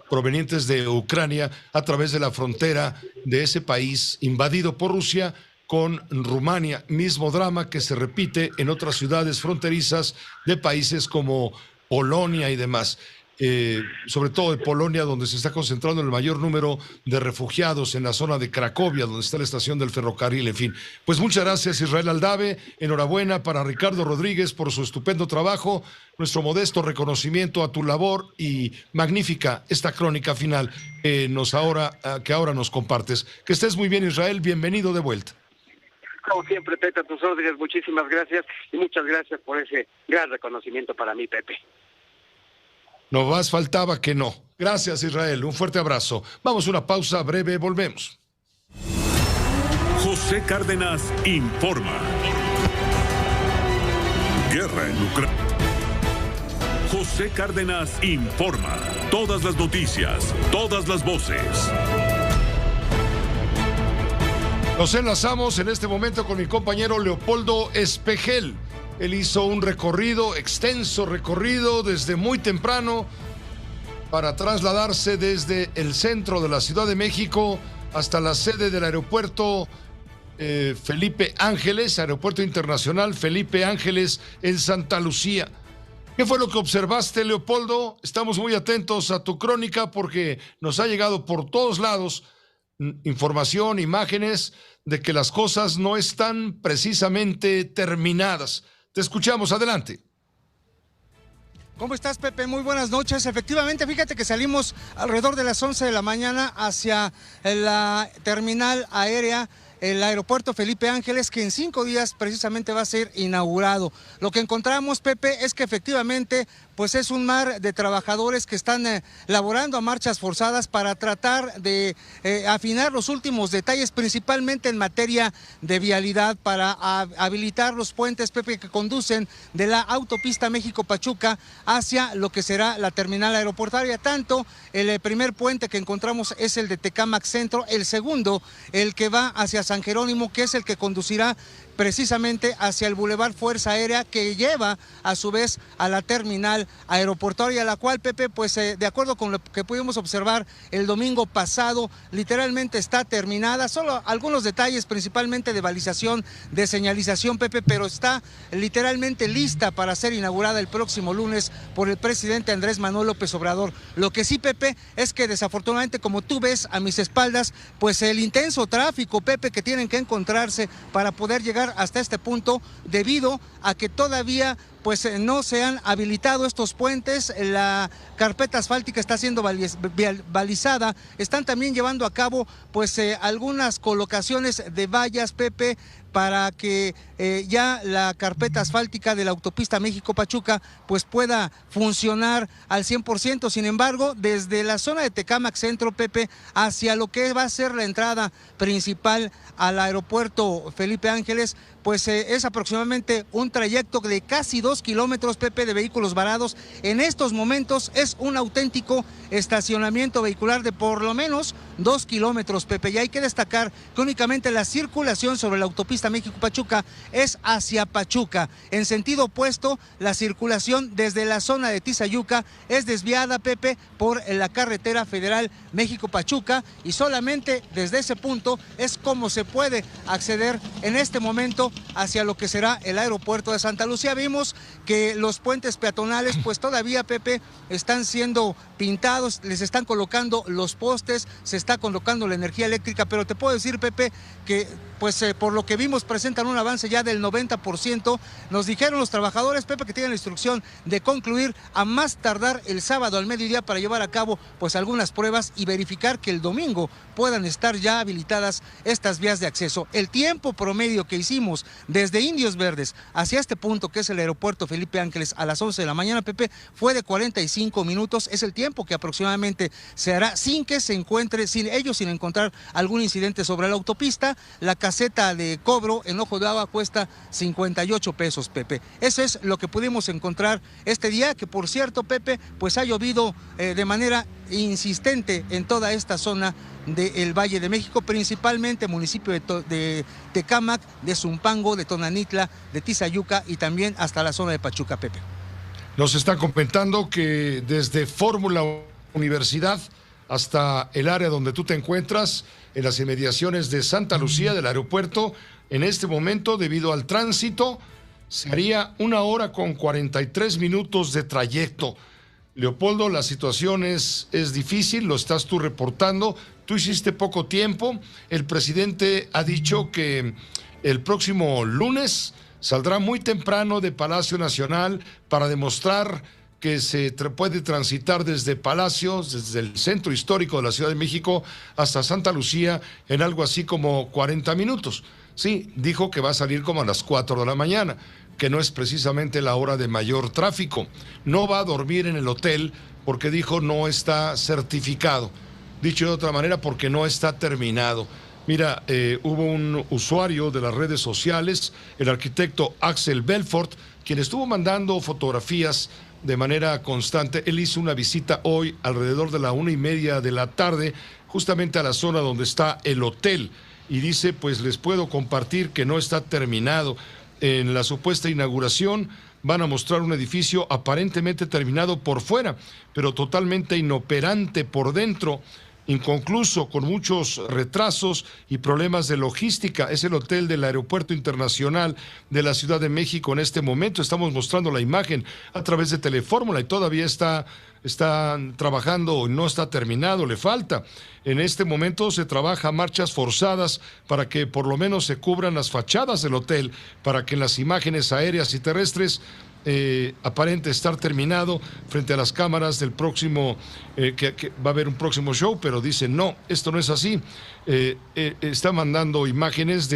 provenientes de Ucrania, a través de la frontera de ese país invadido por Rusia con Rumania. Mismo drama que se repite en otras ciudades fronterizas de países como Polonia y demás. Sobre todo de Polonia, donde se está concentrando el mayor número de refugiados, en la zona de Cracovia, donde está la estación del ferrocarril, en fin. Pues muchas gracias, Israel Aldave, enhorabuena para Ricardo Rodríguez por su estupendo trabajo, nuestro modesto reconocimiento a tu labor y magnífica esta crónica final que ahora nos compartes. Que estés muy bien, Israel, bienvenido de vuelta. Como siempre, Pepe, a tus órdenes, muchísimas gracias y muchas gracias por ese gran reconocimiento para mí, Pepe. No más faltaba que no. Gracias, Israel. Un fuerte abrazo. Vamos a una pausa breve, volvemos. José Cárdenas informa. Guerra en Ucrania. José Cárdenas informa. Todas las noticias, todas las voces. Nos enlazamos en este momento con mi compañero Leopoldo Espejel. Él hizo un extenso recorrido desde muy temprano para trasladarse desde el centro de la Ciudad de México hasta la sede del aeropuerto Felipe Ángeles, Aeropuerto Internacional Felipe Ángeles en Santa Lucía. ¿Qué fue lo que observaste, Leopoldo? Estamos muy atentos a tu crónica porque nos ha llegado por todos lados información, imágenes de que las cosas no están precisamente terminadas. Te escuchamos, adelante. ¿Cómo estás, Pepe? Muy buenas noches. Efectivamente, fíjate que salimos alrededor de las 11 de la mañana hacia la terminal aérea, el aeropuerto Felipe Ángeles, que en 5 días precisamente va a ser inaugurado. Lo que encontramos, Pepe, es que efectivamente pues es un mar de trabajadores que están laborando a marchas forzadas para tratar de afinar los últimos detalles, principalmente en materia de vialidad, para habilitar los puentes, Pepe, que conducen de la autopista México-Pachuca hacia lo que será la terminal aeroportuaria. Tanto el primer puente que encontramos es el de Tecámac Centro, el segundo, el que va hacia San Jerónimo, que es el que conducirá precisamente hacia el Boulevard Fuerza Aérea, que lleva a su vez a la terminal aeroportuaria, la cual, Pepe, pues de acuerdo con lo que pudimos observar el domingo pasado, literalmente está terminada. Solo algunos detalles, principalmente de balización, de señalización, Pepe, pero está literalmente lista para ser inaugurada el próximo lunes por el presidente Andrés Manuel López Obrador. Lo que sí, Pepe, es que desafortunadamente, como tú ves a mis espaldas, pues el intenso tráfico, Pepe, que tienen que encontrarse para poder llegar hasta este punto, debido a que todavía pues no se han habilitado estos puentes. La carpeta asfáltica está siendo balizada. Están también llevando a cabo pues algunas colocaciones de vallas, Pepe, para que ya la carpeta asfáltica de la autopista México-Pachuca pues pueda funcionar al 100%. Sin embargo, desde la zona de Tecámac Centro, Pepe, hacia lo que va a ser la entrada principal al aeropuerto Felipe Ángeles, pues es aproximadamente un trayecto de casi 2 kilómetros, Pepe, de vehículos varados. En estos momentos es un auténtico estacionamiento vehicular de por lo menos 2 kilómetros, Pepe. Y hay que destacar que únicamente la circulación sobre la autopista México-Pachuca es hacia Pachuca. En sentido opuesto, la circulación desde la zona de Tizayuca es desviada, Pepe, por la carretera federal México-Pachuca, y solamente desde ese punto es como se puede acceder en este momento hacia lo que será el aeropuerto de Santa Lucía. Vimos que los puentes peatonales pues todavía, Pepe, están siendo pintados, les están colocando los postes, se está colocando la energía eléctrica, pero te puedo decir, Pepe, que pues por lo que vimos presentan un avance ya del 90%. Nos dijeron los trabajadores, Pepe, que tienen la instrucción de concluir a más tardar el sábado al mediodía para llevar a cabo pues algunas pruebas y verificar que el domingo puedan estar ya habilitadas estas vías de acceso. El tiempo promedio que hicimos desde Indios Verdes hacia este punto, que es el aeropuerto Felipe Ángeles, a las 11 de la mañana, Pepe, fue de 45 minutos. Es el tiempo que aproximadamente se hará sin que se encuentre, sin encontrar algún incidente sobre la autopista. La caseta de cobro en Ojo de Agua cuesta 58 pesos, Pepe. Eso es lo que pudimos encontrar este día, que por cierto, Pepe, pues ha llovido de manera insistente en toda esta zona del Valle de México, principalmente municipio de Tecámac, de Zumpango, de Tonanitla, de Tizayuca y también hasta la zona de Pachuca, Pepe. Nos están comentando que desde Fórmula Universidad hasta el área donde tú te encuentras, en las inmediaciones de Santa Lucía, del aeropuerto, en este momento, debido al tránsito, se haría 1 hora con 43 minutos de trayecto. Leopoldo, la situación es difícil, lo estás tú reportando, tú hiciste poco tiempo. El presidente ha dicho que el próximo lunes saldrá muy temprano de Palacio Nacional para demostrar que se puede transitar desde Palacios, desde el centro histórico de la Ciudad de México hasta Santa Lucía en algo así como 40 minutos. Sí, dijo que va a salir como a las 4 de la mañana, que no es precisamente la hora de mayor tráfico. No va a dormir en el hotel porque dijo no está certificado. Dicho de otra manera, porque no está terminado. Mira, hubo un usuario de las redes sociales, el arquitecto Axel Belfort, quien estuvo mandando fotografías de manera constante. Él hizo una visita hoy alrededor de la 1:30 de la tarde, justamente a la zona donde está el hotel, y dice, pues les puedo compartir que no está terminado. En la supuesta inauguración van a mostrar un edificio aparentemente terminado por fuera, pero totalmente inoperante por dentro. inconcluso, con muchos retrasos y problemas de logística. Es el hotel del Aeropuerto Internacional de la Ciudad de México en este momento. Estamos mostrando la imagen a través de Telefórmula y todavía están trabajando, no está terminado, le falta. En este momento se trabaja marchas forzadas para que por lo menos se cubran las fachadas del hotel, para que en las imágenes aéreas y terrestres aparente estar terminado frente a las cámaras del próximo, que va a haber un próximo show, pero dicen no, esto no es así. Está mandando imágenes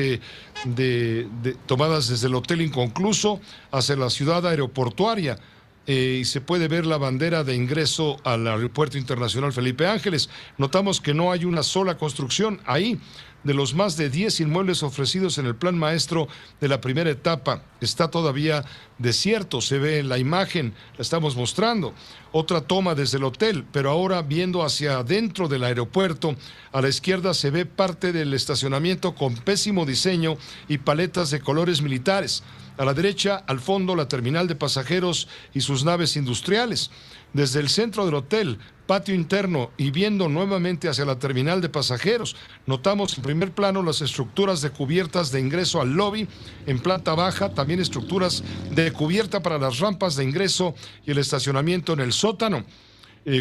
tomadas desde el hotel inconcluso hacia la ciudad aeroportuaria. Y se puede ver la bandera de ingreso al Aeropuerto Internacional Felipe Ángeles. Notamos que no hay una sola construcción ahí. De los más de 10 inmuebles ofrecidos en el plan maestro de la primera etapa, está todavía desierto. Se ve en la imagen, la estamos mostrando. Otra toma desde el hotel, pero ahora viendo hacia adentro del aeropuerto, a la izquierda se ve parte del estacionamiento con pésimo diseño y paletas de colores militares. A la derecha, al fondo, la terminal de pasajeros y sus naves industriales. Desde el centro del hotel, patio interno y viendo nuevamente hacia la terminal de pasajeros, notamos en primer plano las estructuras de cubiertas de ingreso al lobby en planta baja, también estructuras de cubierta para las rampas de ingreso y el estacionamiento en el sótano.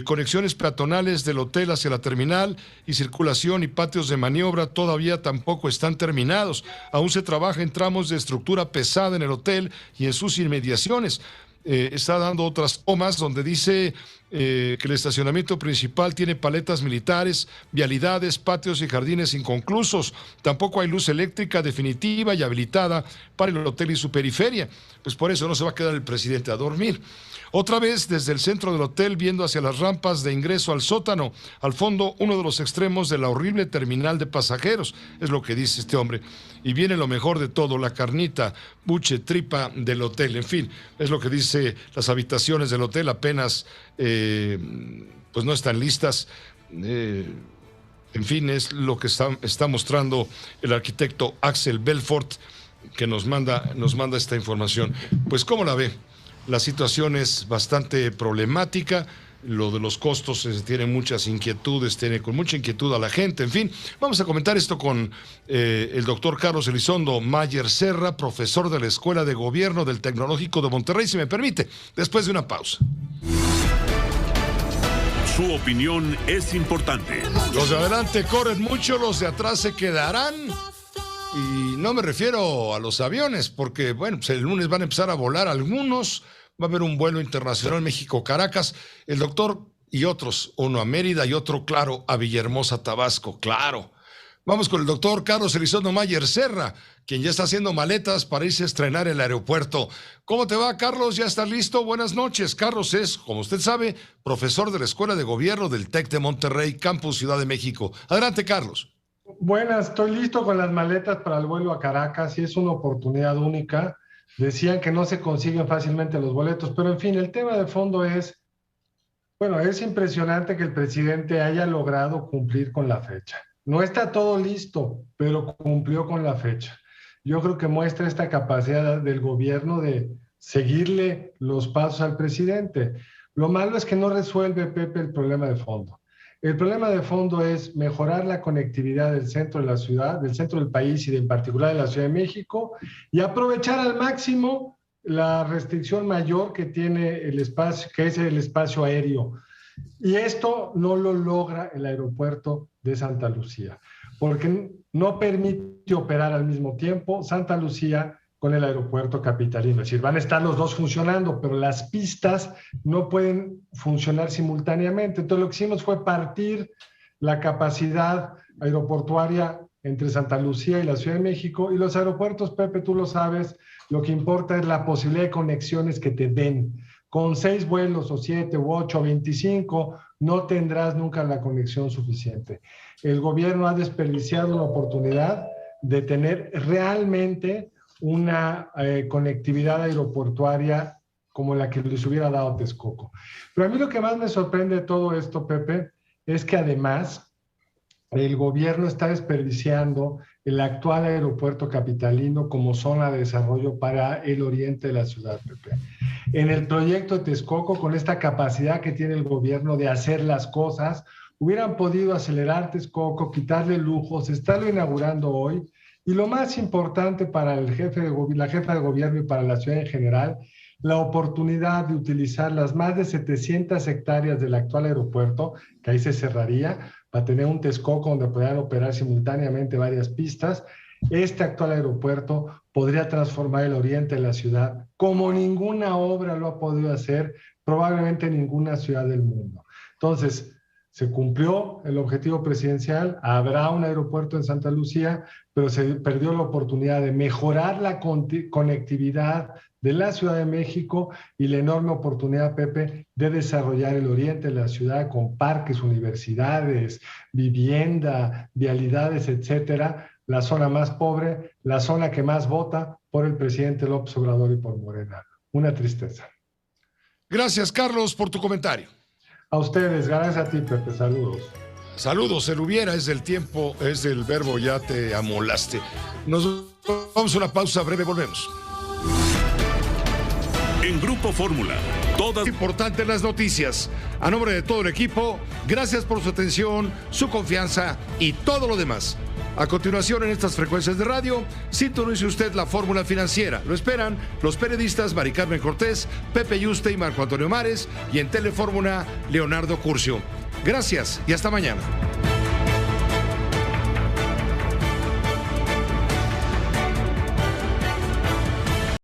Conexiones peatonales del hotel hacia la terminal y circulación y patios de maniobra todavía tampoco están terminados. Aún se trabaja en tramos de estructura pesada en el hotel y en sus inmediaciones. Está dando otras tomas donde dice que el estacionamiento principal tiene paletas militares, vialidades, patios y jardines inconclusos. Tampoco hay luz eléctrica definitiva y habilitada para el hotel y su periferia. Pues por eso no se va a quedar el presidente a dormir. Otra vez desde el centro del hotel, viendo hacia las rampas de ingreso al sótano, al fondo uno de los extremos de la horrible terminal de pasajeros, es lo que dice este hombre. Y viene lo mejor de todo, la carnita, buche, tripa del hotel, en fin, es lo que dice. Las habitaciones del hotel apenas, pues no están listas. En fin, es lo que está mostrando el arquitecto Axel Belfort, que nos manda esta información. Pues, ¿cómo la ve? La situación es bastante problemática. Lo de los costos tiene muchas inquietudes, tiene con mucha inquietud a la gente. En fin, vamos a comentar esto con el doctor Carlos Elizondo Mayer Serra, profesor de la Escuela de Gobierno del Tecnológico de Monterrey, si me permite, después de una pausa. Su opinión es importante. Los de adelante corren mucho, los de atrás se quedarán. Y no me refiero a los aviones, porque, bueno, pues el lunes van a empezar a volar algunos. Va a haber un vuelo internacional México-Caracas. El doctor y otros, uno a Mérida y otro, claro, a Villahermosa, Tabasco, claro. Vamos con el doctor Carlos Elizondo Mayer Serra, quien ya está haciendo maletas para irse a estrenar el aeropuerto. ¿Cómo te va, Carlos? ¿Ya estás listo? Buenas noches. Carlos es, como usted sabe, profesor de la Escuela de Gobierno del TEC de Monterrey, Campus Ciudad de México. Adelante, Carlos. Buenas, estoy listo con las maletas para el vuelo a Caracas y es una oportunidad única. Decían que no se consiguen fácilmente los boletos, pero en fin, el tema de fondo es, bueno, es impresionante que el presidente haya logrado cumplir con la fecha. No está todo listo, pero cumplió con la fecha. Yo creo que muestra esta capacidad del gobierno de seguirle los pasos al presidente. Lo malo es que no resuelve, Pepe, el problema de fondo. El problema de fondo es mejorar la conectividad del centro de la ciudad, del centro del país y en particular de la Ciudad de México, y aprovechar al máximo la restricción mayor que tiene el espacio, que es el espacio aéreo. Y esto no lo logra el aeropuerto de Santa Lucía, porque no permite operar al mismo tiempo Santa Lucía con el aeropuerto capitalino. Es decir, van a estar los dos funcionando, pero las pistas no pueden funcionar simultáneamente. Entonces, lo que hicimos fue partir la capacidad aeroportuaria entre Santa Lucía y la Ciudad de México, y los aeropuertos, Pepe, tú lo sabes, lo que importa es la posibilidad de conexiones que te den. Con 6 vuelos, o 7, u 8, o 25, no tendrás nunca la conexión suficiente. El gobierno ha desperdiciado una oportunidad de tener realmente una conectividad aeroportuaria como la que les hubiera dado Texcoco. Pero a mí lo que más me sorprende de todo esto, Pepe, es que además el gobierno está desperdiciando el actual aeropuerto capitalino como zona de desarrollo para el oriente de la ciudad, Pepe. En el proyecto de Texcoco, con esta capacidad que tiene el gobierno de hacer las cosas, hubieran podido acelerar Texcoco, quitarle lujos, estarlo inaugurando hoy. Y lo más importante para el la jefa de gobierno y para la ciudad en general, la oportunidad de utilizar las más de 700 hectáreas del actual aeropuerto, que ahí se cerraría, para tener un Texcoco donde podrían operar simultáneamente varias pistas. Este actual aeropuerto podría transformar el oriente de la ciudad como ninguna obra lo ha podido hacer, probablemente ninguna ciudad del mundo. Entonces, se cumplió el objetivo presidencial, habrá un aeropuerto en Santa Lucía, pero se perdió la oportunidad de mejorar la conectividad de la Ciudad de México y la enorme oportunidad, Pepe, de desarrollar el oriente de la ciudad con parques, universidades, vivienda, vialidades, etcétera, la zona más pobre, la zona que más vota por el presidente López Obrador y por Morena. Una tristeza. Gracias, Carlos, por tu comentario. A ustedes, gracias a ti, Pepe, saludos. Saludos, el hubiera es del tiempo, es del verbo, ya te amolaste. Nos vamos a una pausa breve, volvemos. En Grupo Fórmula, todas importantes las noticias. A nombre de todo el equipo, gracias por su atención, su confianza y todo lo demás. A continuación, en estas frecuencias de radio, sintonice usted la fórmula financiera. Lo esperan los periodistas Mari Carmen Cortés, Pepe Yuste y Marco Antonio Mares, y en Telefórmula, Leonardo Curcio. Gracias y hasta mañana.